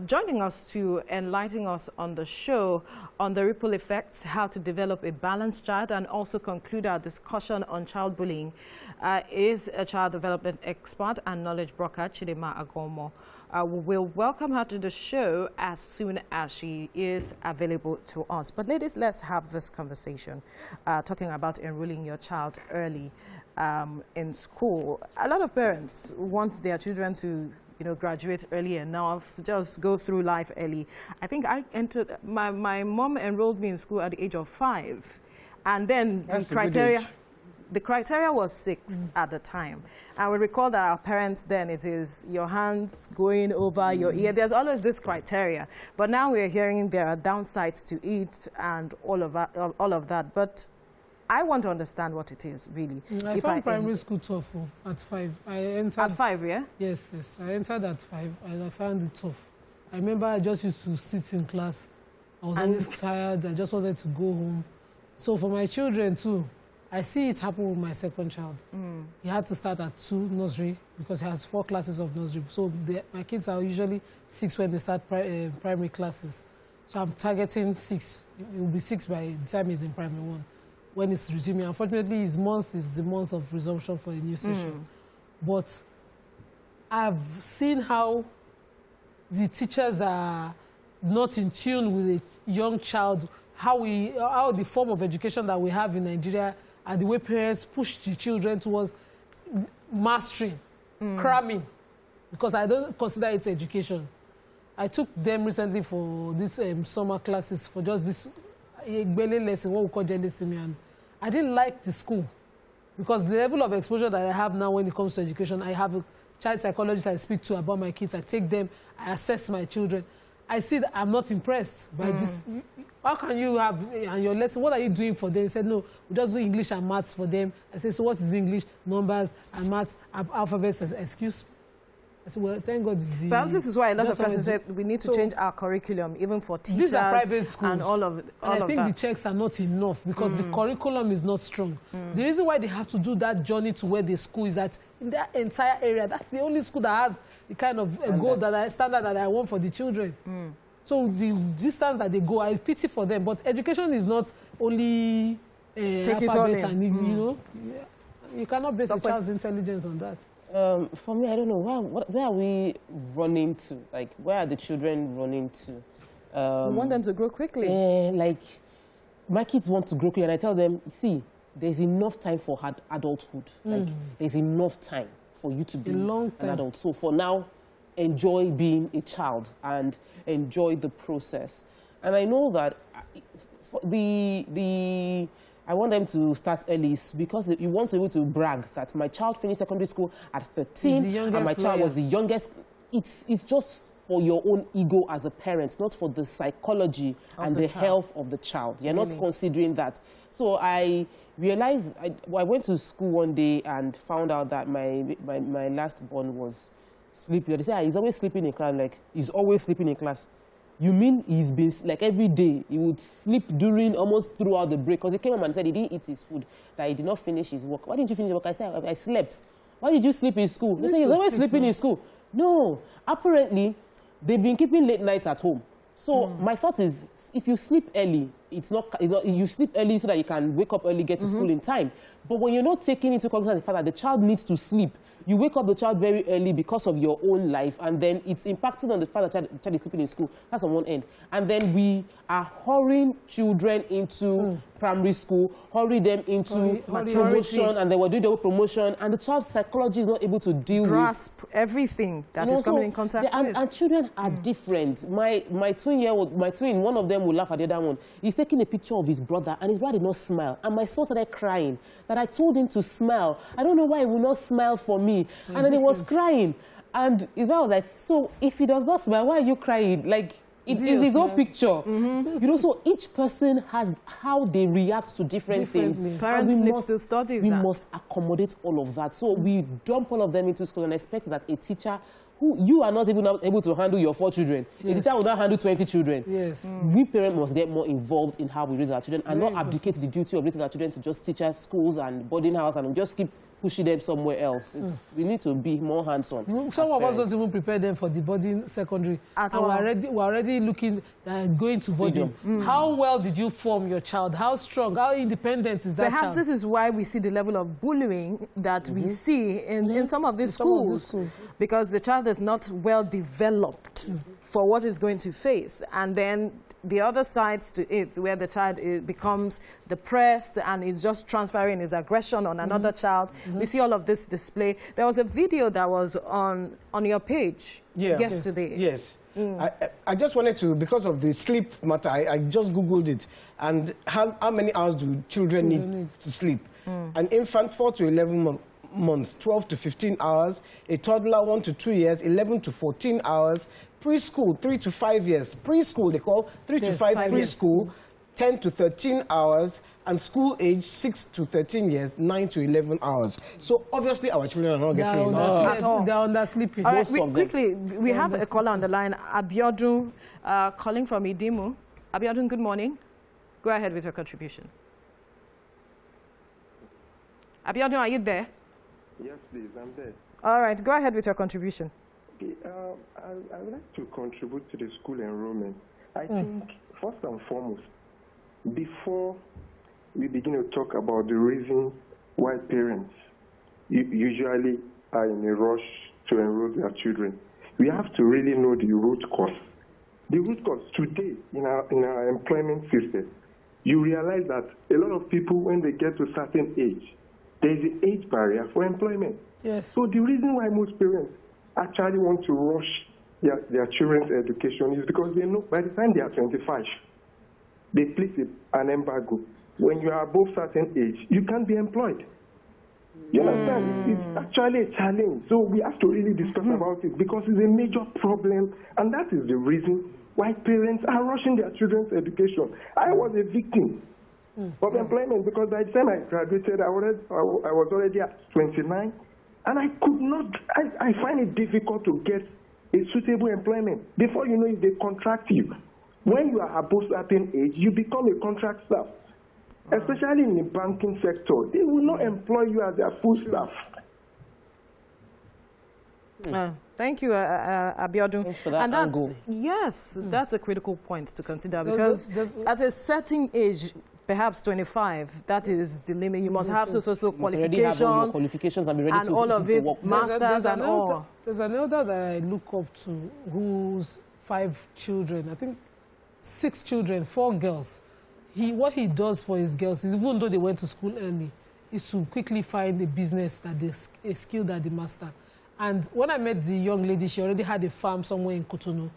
Joining us to enlighten us on the show on the ripple effects, how to develop a balanced child, and also conclude our discussion on child bullying is a child development expert and knowledge broker, Chidema Agomo. We will welcome her to the show as soon as she is available to us. But ladies, let's have this conversation, talking about enrolling your child early in school. A lot of parents want their children to graduate early enough, just go through life early. I think I entered, my mom enrolled me in school at the age of 5. And then the criteria was 6 at the time. And we recall that our parents then, it is your hands going over your ear. There's always this criteria. But now we're hearing there are downsides to it and all of that. But I want to understand what it is, really. I found primary school tough at 5. I entered at 5, yeah? Yes. I entered at 5 and I found it tough. I remember I just used to sit in class. I was always tired. I just wanted to go home. So for my children too, I see it happen with my second child. He had to start at 2 nursery because he has 4 classes of nursery. So my kids are usually 6 when they start primary classes. So I'm targeting 6. It will be 6 by the time he's in primary 1 when it's resuming. Unfortunately, his month is the month of resumption for a new session. But I've seen how the teachers are not in tune with a young child, how the form of education that we have in Nigeria and the way parents push the children towards mastering, cramming, because I don't consider it education. I took them recently for this summer classes for just this lesson, what we call jelly-simi, and I didn't like the school because the level of exposure that I have now when it comes to education, I have a child psychologist I speak to about my kids. I take them, I assess my children. I see that I'm not impressed by this. How can you have and your lesson? What are you doing for them? He said, no, we just do English and maths for them. I said, so what is English, numbers, and maths, alphabets? Excuse me. I said, well, thank God it's the... Perhaps this is why a lot of persons said we need to change our curriculum, even for teachers. These are private schools. And all of I think the checks are not enough because the curriculum is not strong. The reason why they have to do that journey to where the school is at, in that entire area, that's the only school that has the kind of goal standard that I want for the children. So the distance that they go, I pity for them. But education is not only alphabet and, you know, you cannot base a child's intelligence on that. For me, I don't know, where are we running to? Like, where are the children running to? We want them to grow quickly. Like, my kids want to grow quickly, and I tell them, see, there's enough time for adulthood. Like, there's enough time for you to be an adult. So for now, enjoy being a child and enjoy the process. And I know that I want them to start early because you want to be able to brag that my child finished secondary school at 13 and my child was the youngest. It's just for your own ego as a parent, not for the psychology and the health of the child. You're not considering that. So I realized, I went to school one day and found out that my last born was sleeping. They say, he's always sleeping in class. Like, he's always sleeping in class. You mean he's been, like, every day, he would sleep almost throughout the break? Because he came home and said he didn't eat his food, that he did not finish his work. Why didn't you finish your work? I said, I slept. Why did you sleep in school? They say, he's always sleeping in school. No, apparently, they've been keeping late nights at home. So my thought is, if you sleep early, you sleep early so that you can wake up early, get to school in time. But when you're not taking into consideration the fact that the child needs to sleep, you wake up the child very early because of your own life, and then it's impacting on the fact that the child is sleeping in school. That's on one end. And then we are hurrying children into primary school, hurry them into promotion, and they were doing their own promotion, and the child's psychology is not able to grasp everything that is coming in contact with. And children are different. My twin, one of them will laugh at the other one. He's taking a picture of his brother, and his brother did not smile. And my son started crying. That I told him to smile. I don't know why he will not smile for me. And then he was crying. And his brother was like, so if he does not smile, why are you crying? Like, it is his own picture. You know, so each person has how they react to different things. Parents need to study that. We must accommodate all of that. So we dump all of them into school and expect that a teacher you are not even able to handle your 4 children. A teacher will not handle 20 children. We parents must get more involved in how we raise our children and not abdicate the duty of raising our children to just teachers, schools and boarding house and just keep pushing them somewhere else. We need to be more hands-on. Some of us don't even prepare them for the boarding secondary. We're already looking at going to boarding. How well did you form your child? How strong, how independent is that Perhaps this is why we see the level of bullying that we see in some of these schools. Because the child is not well developed for what is going to face. And then the other sides to it, where the child becomes depressed and is just transferring his aggression on another child. We see all of this display. There was a video that was on your page yesterday. Yes. I just wanted to, because of the sleep matter, I just Googled it. And how many hours do children need to sleep? An infant, 4 to 11 months, 12 to 15 hours. A toddler, 1 to 2 years, 11 to 14 hours. Preschool, 3 to 5 years. Preschool, they call 3 to 5 preschool, 10 to 13 hours. And school age, 6 to 13 years, 9 to 11 hours. So obviously our children are not getting enough. At all. They're undersleeping. All right, quickly, we have a caller on the line, Abiodun, calling from Idimu. Abiodun, good morning. Go ahead with your contribution. Abiodun, are you there? Yes, please, I'm there. All right, go ahead with your contribution. Okay, I would like to contribute to the school enrollment. I think, first and foremost, before we begin to talk about the reason why parents usually are in a rush to enroll their children, we have to really know the root cause. The root cause today in our employment system, you realize that a lot of people, when they get to a certain age, there's an age barrier for employment. Yes. So the reason why most parents actually want to rush their children's education is because they know by the time they are 25, they place an embargo. When you are above certain age, you can't be employed. You understand? It's actually a challenge. So we have to really discuss about it because it's a major problem, and that is the reason why parents are rushing their children's education. I was a victim of employment because by the time I graduated, I was already at 29, and I could not, I find it difficult to get a suitable employment. Before you know it, they contract you. When you are above certain age, you become a contract staff. Especially in the banking sector, they will not employ you as their full staff. Thank you, Abiodun. Thanks for that angle. Yes, that's a critical point to consider because at a certain age, perhaps 25, that is the limit. You must have social qualifications and be ready to all of it, masters and all. There's an elder that I look up to who's 5 children, I think 6 children, 4 girls. What he does for his girls is, even though they went to school early, is to quickly find a business a skill that they master. And when I met the young lady, she already had a farm somewhere in Cotonou.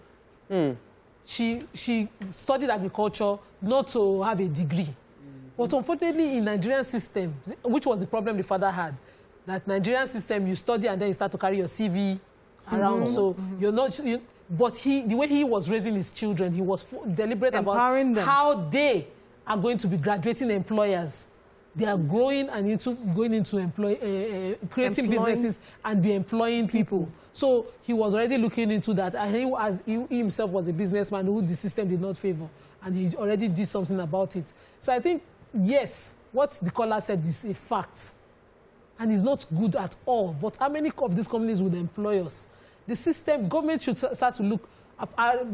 She studied agriculture not to have a degree. But unfortunately, in Nigerian system, which was the problem the father had, that Nigerian system, you study and then you start to carry your CV around. So you're not... but the way he was raising his children, he was deliberate about how they are going to be graduating employers. They are growing and going into creating businesses and be employing people. So he was already looking into that, and he himself was a businessman who the system did not favor, and he already did something about it. So I think, yes, what the caller said is a fact, and it's not good at all. But how many of these companies would employ us? The system, government should start to look,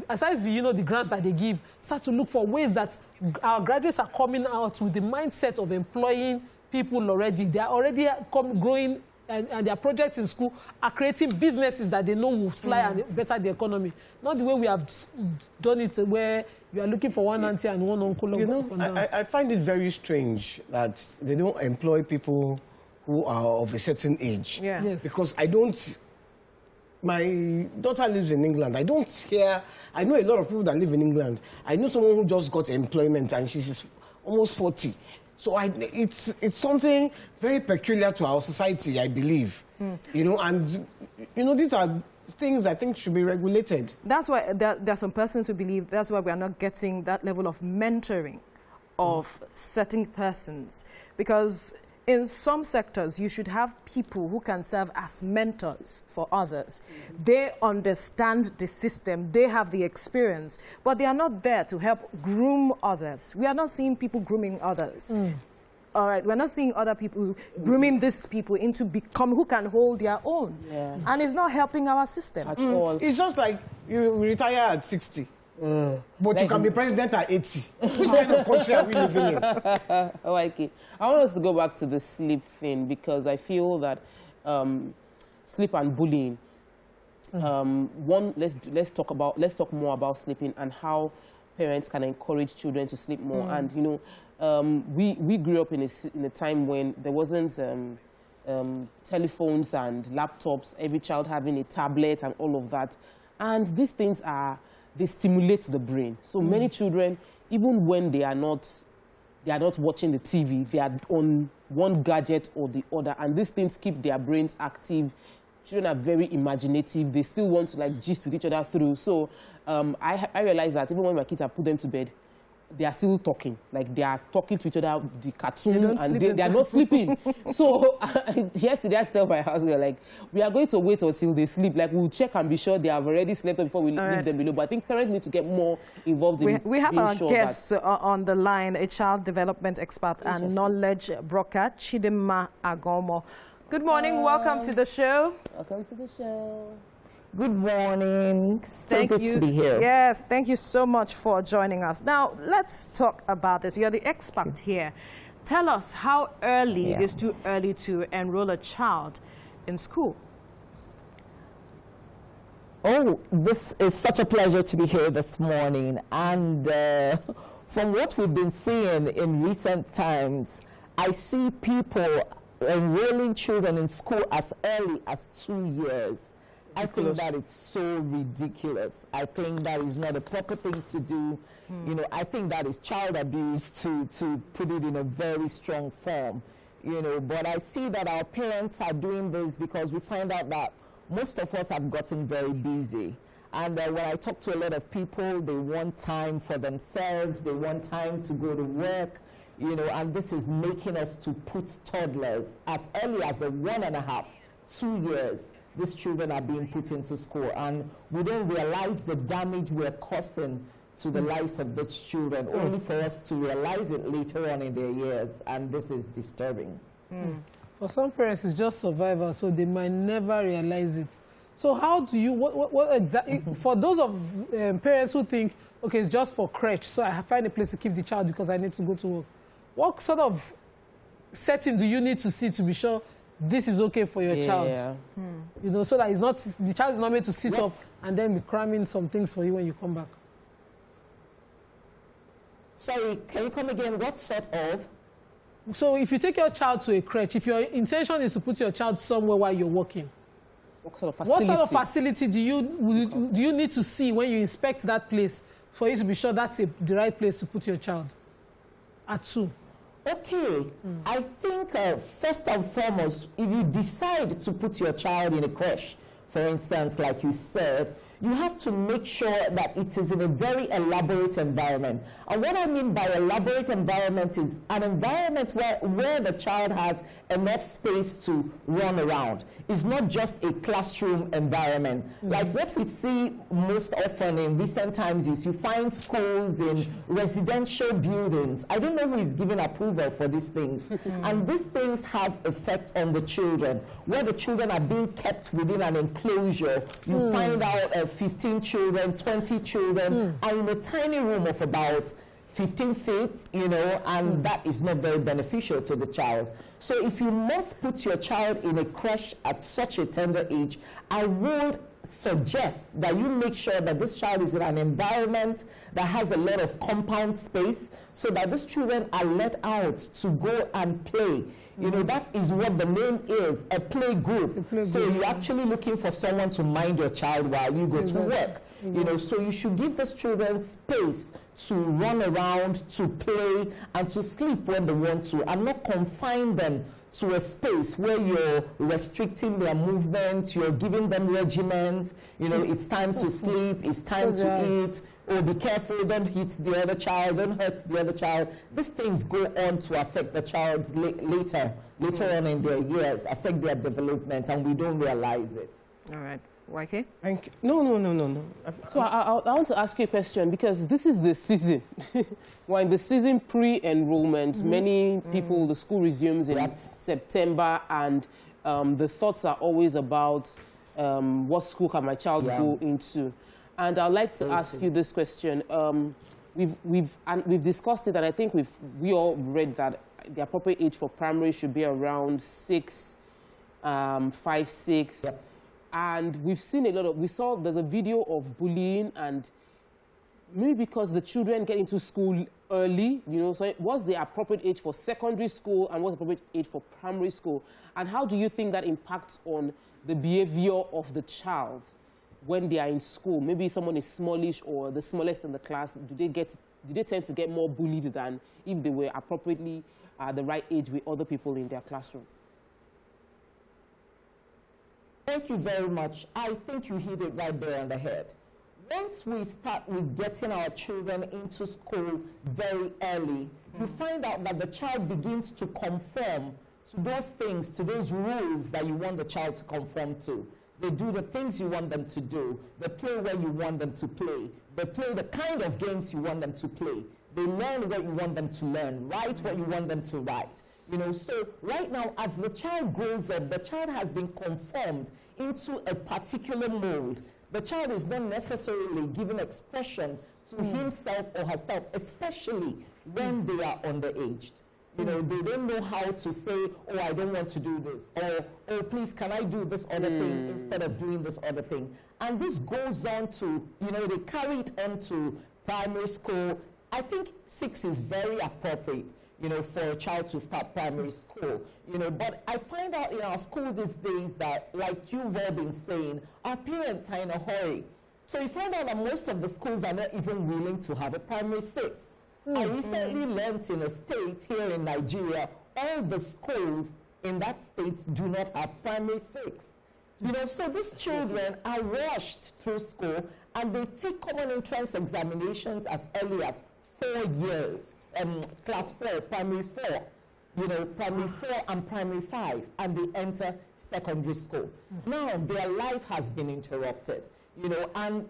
aside the grants that they give, start to look for ways that our graduates are coming out with the mindset of employing people already. They are already growing, and their projects in school are creating businesses that they know will fly and better the economy. Not the way we have done it, where you are looking for one auntie and one uncle. I find it very strange that they don't employ people who are of a certain age. Yeah. Yes. Because my daughter lives in England. I don't hear. I know a lot of people that live in England. I know someone who just got employment and she's almost 40. So it's something very peculiar to our society, I believe. And these are things I think should be regulated. That's why there are some persons who believe that's why we are not getting that level of mentoring of certain persons, because in some sectors, you should have people who can serve as mentors for others. They understand the system, they have the experience, but they are not there to help groom others. We are not seeing people grooming others. All right, we're not seeing other people grooming these people into who can hold their own. Yeah. And it's not helping our system. At all. It's just like you retire at 60. But you can be president at 80. Which kind of country are we living in? Okay. I want us to go back to the sleep thing, because I feel that sleep and bullying. Let's talk more about sleeping and how parents can encourage children to sleep more. And we grew up in a time when there wasn't telephones and laptops. Every child having a tablet and all of that. And these things they stimulate the brain. So many children, even when they are not watching the TV, they are on one gadget or the other, and these things keep their brains active. Children are very imaginative. They still want to gist with each other through. So I realize that even when my kids, I put them to bed, they are still talking. They are talking to each other, the cartoon, and they are not sleeping. So yesterday I tell my husband, we are going to wait until they sleep. We'll check and be sure they have already slept before we leave them below. But I think parents need to get more involved in We have our guests on the line, a child development expert and knowledge broker, Chidinma Agomo. Good morning, welcome to the show. Welcome to the show. Good morning. So good to be here. Yes, thank you so much for joining us. Now, let's talk about this. You're the expert here. Tell us how early it is too early to enroll a child in school. Oh, this is such a pleasure to be here this morning. And from what we've been seeing in recent times, I see people enrolling children in school as early as 2 years. I think that it's so ridiculous. I think that is not a proper thing to do. You know, I think that is child abuse to put it in a very strong form. You know, but I see that our parents are doing this because we find out that most of us have gotten very busy. And when I talk to a lot of people, they want time for themselves, they want time to go to work, you know, and this is making us to put toddlers as early as 1.5, 2 years. These children are being put into school, and we don't realize the damage we're causing to the lives of these children, only for us to realize it later on in their years, and this is disturbing. For some parents, it's just survival, so they might never realize it. So how do you, what exactly, for those of parents who think, okay, it's just for crèche, so I find a place to keep the child because I need to go to work, what sort of setting do you need to see to be sure this is okay for your child? You know, so that it's not, the child is not made to sit up and then be cramming some things for you when you come back. Sorry, can you come again? What sort of? So if you take your child to a crèche, if your intention is to put your child somewhere while you're working, what sort of facility do you need to see when you inspect that place for you to be sure that's the right place to put your child at 2? Okay, I think first and foremost, if you decide to put your child in a crèche, for instance, like you said, you have to make sure that it is in a very elaborate environment. And what I mean by elaborate environment is an environment where the child has enough space to run around. It's not just a classroom environment. Like what we see most often in recent times is you find schools in residential buildings. I don't know who is giving approval for these things. And these things have effect on the children. Where the children are being kept within an enclosure, you find out 15 children, 20 children are in a tiny room of about 15 feet, you know, and that is not very beneficial to the child. So if you must put your child in a crèche at such a tender age, I would suggest that you make sure that this child is in an environment that has a lot of compound space so that these children are let out to go and play. You know, that is what the name is, a play group. So you're actually looking for someone to mind your child while you go to work. You know, so you should give these children space to run around, to play, and to sleep when they want to, and not confine them to a space where you're restricting their movement, you're giving them regimens, you know, it's time to sleep, it's time to eat, or be careful, don't hit the other child, don't hurt the other child. These things go on to affect the child later on in their years, affect their development, and we don't realize it. All right. YK? Thank you. No. So I want to ask you a question, because this is the season. We're in the season pre-enrollment. Many people, the school resumes in September, and the thoughts are always about what school can my child go into. And I'd like to ask you this question. We've discussed it, and I think we all read that the appropriate age for primary should be around 6, 5, 6. And we've seen a lot of, there's a video of bullying, and maybe because the children get into school early, you know, so what's the appropriate age for secondary school and what's the appropriate age for primary school? And how do you think that impacts on the behavior of the child when they are in school? Maybe someone is smallish or the smallest in the class, do they tend to get more bullied than if they were appropriately the right age with other people in their classroom? Thank you very much. I think you hit it right there on the head. Once we start with getting our children into school very early, you find out that the child begins to conform to those things, to those rules that you want the child to conform to. They do the things you want them to do. They play where you want them to play. They play the kind of games you want them to play. They learn what you want them to learn, write what you want them to write. You know, so right now, as the child grows up, the child has been conformed into a particular mold. The child is not necessarily given expression to himself or herself, especially when they are underaged. You know, they don't know how to say, oh, I don't want to do this, or, oh, please, can I do this other thing instead of doing this other thing? And this goes on to, you know, they carry it on to primary school. I think 6 is very appropriate, you know, for a child to start primary school, you know. But I find out in our school these days that, like you've all been saying, our parents are in a hurry. So you find out that most of the schools are not even willing to have a primary 6. I recently learned in a state here in Nigeria, all the schools in that state do not have primary 6. You know, so these children are rushed through school and they take common entrance examinations as early as 4 years. Class 4, primary 4, you know, primary 4 and primary 5, and they enter secondary school. Now, their life has been interrupted, you know, and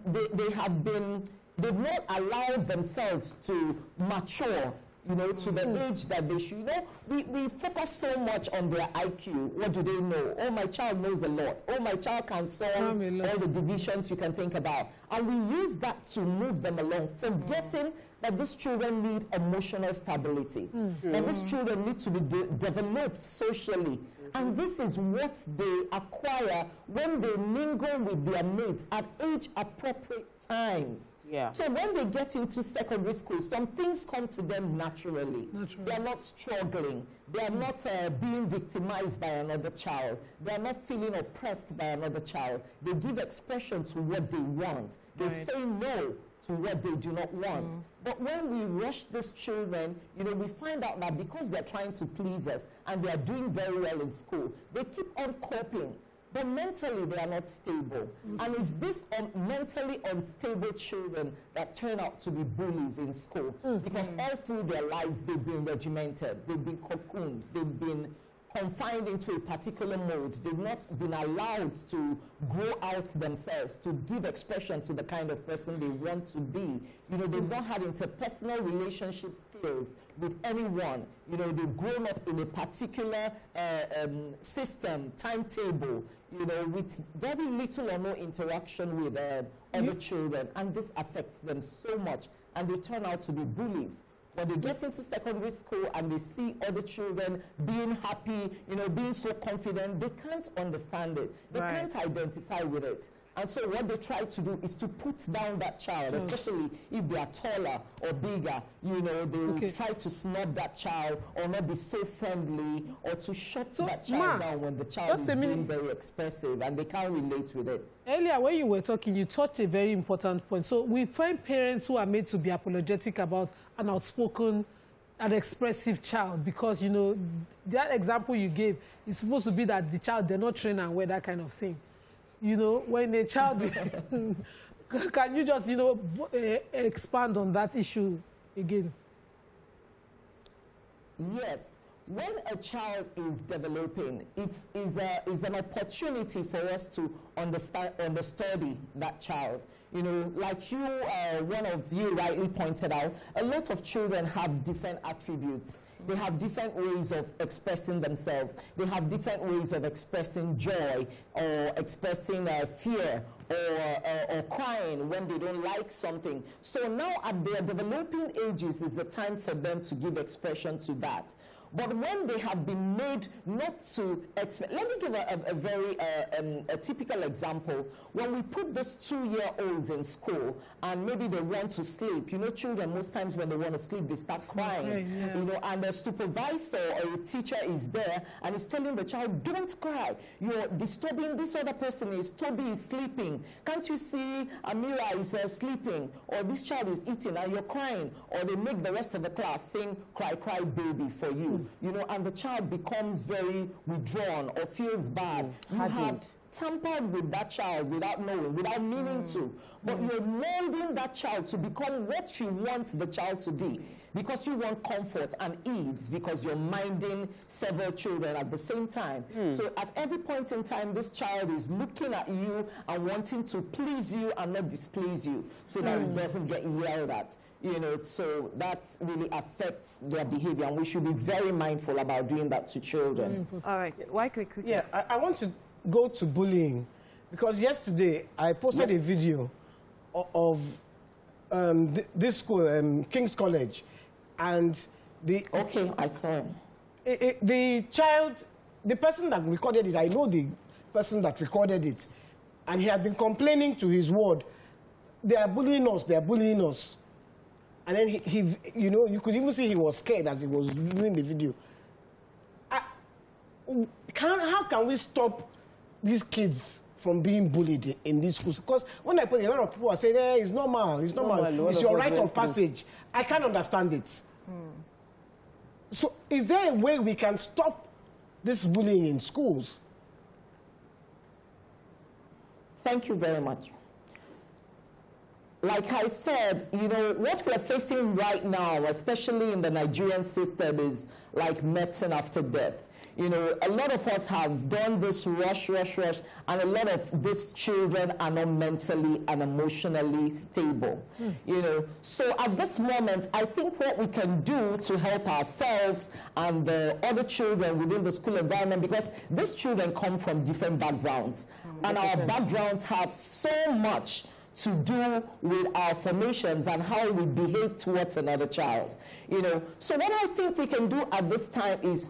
they've not allowed themselves to mature, you know, to the age that they should. You know, we focus so much on their IQ. What do they know? Oh, my child knows a lot. Oh, my child can solve all the divisions you can think about. And we use that to move them along, forgetting that these children need emotional stability. That these children need to be developed socially. And this is what they acquire when they mingle with their mates at age-appropriate times. Yeah. So when they get into secondary school, some things come to them naturally. They are not struggling. They are not being victimized by another child. They are not feeling oppressed by another child. They give expression to what they want. They say no to what they do not want. But when we rush these children, you know, we find out that because they're trying to please us and they are doing very well in school, they keep on coping. But mentally, they are not stable. And it's this mentally unstable children that turn out to be bullies in school. Because all through their lives, they've been regimented, they've been cocooned, they've been confined into a particular mode. They've not been allowed to grow out themselves, to give expression to the kind of person they want to be. You know, they've not had interpersonal relationship skills with anyone. You know, they've grown up in a particular system, timetable, you know, with very little or no interaction with other children. And this affects them so much. And they turn out to be bullies. When they get into secondary school and they see other children being happy, you know, being so confident, they can't understand it. They can't identify with it. And so what they try to do is to put down that child, especially if they are taller or bigger. You know, they will try to snub that child or not be so friendly or to shut that child down when the child is being very expressive and they can't relate with it. Earlier, when you were talking, you touched a very important point. So we find parents who are made to be apologetic about an outspoken, an expressive child because, you know, that example you gave is supposed to be that the child, they're not trained and wear that kind of thing. You know, when a child, can you just, you know, expand on that issue again? Yes. When a child is developing, it is an opportunity for us to understudy that child. You know, like you, one of you rightly pointed out, a lot of children have different attributes. They have different ways of expressing themselves. They have different ways of expressing joy or expressing fear or crying when they don't like something. So now at their developing ages is the time for them to give expression to that. But when they have been made not to expect, let me give a very typical example. When we put these 2-year-olds in school and maybe they want to sleep, you know, children, most times when they want to sleep, they start crying, you know, and the supervisor or a teacher is there and is telling the child, don't cry, you're disturbing this other person, Toby is sleeping. Can't you see Amira is sleeping? Or this child is eating and you're crying. Or they make the rest of the class sing, cry, cry, baby for you. You know, and the child becomes very withdrawn or feels bad. You have tampered with that child without knowing, without meaning to. But you're molding that child to become what you want the child to be. Because you want comfort and ease, because you're minding several children at the same time. So at every point in time, this child is looking at you and wanting to please you and not displease you so that it doesn't get yelled at. You know, so that really affects their behavior, and we should be very mindful about doing that to children. All right, why quickly? Yeah, I want to go to bullying, because yesterday I posted a video of this school, King's College, and the... Okay, I saw it. The person that recorded it, I know the person that recorded it, and he had been complaining to his ward, they are bullying us, they are bullying us. And then he you know, you could even see he was scared as he was doing the video. How can we stop these kids from being bullied in these schools? Because when I put it, a lot of people are saying, hey, it's normal, it's normal. It's your rite of passage. I can't understand it. So is there a way we can stop this bullying in schools? Thank you very much. Like I said, you know, what we're facing right now, especially in the Nigerian system, is like medicine after death. You know, a lot of us have done this rush, and a lot of these children are not mentally and emotionally stable. You know, so at this moment, I think what we can do to help ourselves and the other children within the school environment, because these children come from different backgrounds, and our backgrounds have so much to do with our formations and how we behave towards another child. You know, so what I think we can do at this time is,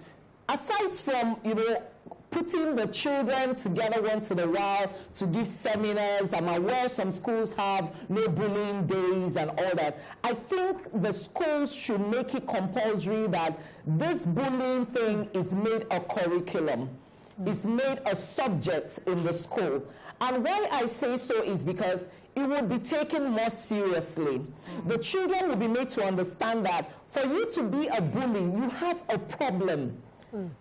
aside from, you know, putting the children together once in a while to give seminars, I'm aware some schools have no bullying days and all that. I think the schools should make it compulsory that this bullying thing is made a curriculum. It's made a subject in the school. And why I say so is because it will be taken more seriously. The children will be made to understand that for you to be a bully, you have a problem.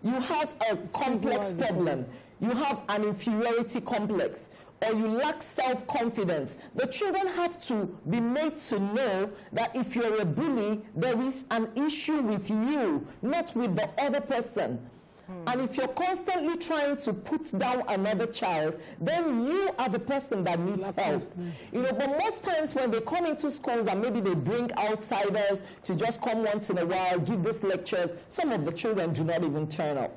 You have a complex problem. You have an inferiority complex, or you lack self-confidence. The children have to be made to know that if you're a bully, there is an issue with you, not with the other person. And if you're constantly trying to put down another child, then you are the person that needs help. You know, but most times when they come into schools and maybe they bring outsiders to just come once in a while, give these lectures, some of the children do not even turn up.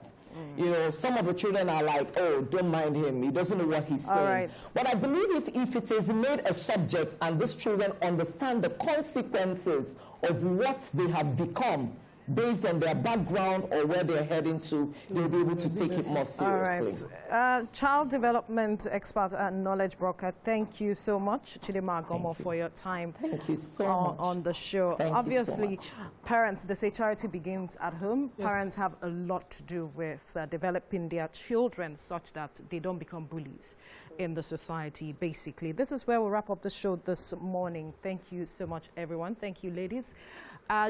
You know, some of the children are like, oh, don't mind him, he doesn't know what he's saying. Right. But I believe if it is made a subject and these children understand the consequences of what they have become, based on their background or where they're heading to, they'll be able to take it more seriously. All right. Child development expert and knowledge broker, thank you so much, Chidima Agomo, for your time. Thank you so much on the show. Thank Obviously, you so much. Parents, they say charity begins at home. Yes. Parents have a lot to do with developing their children such that they don't become bullies in the society, basically. This is where we'll wrap up the show this morning. Thank you so much, everyone. Thank you, ladies.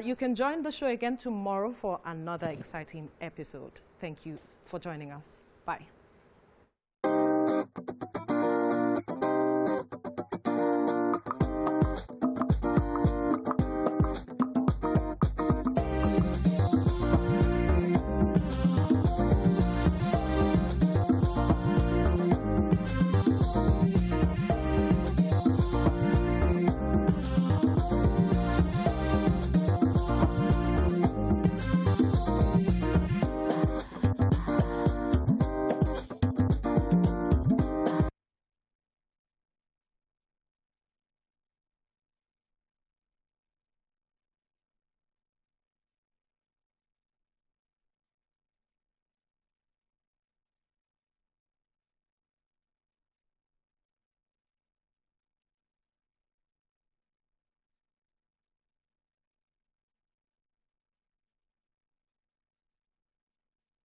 You can join the show again tomorrow for another exciting episode. Thank you for joining us. Bye.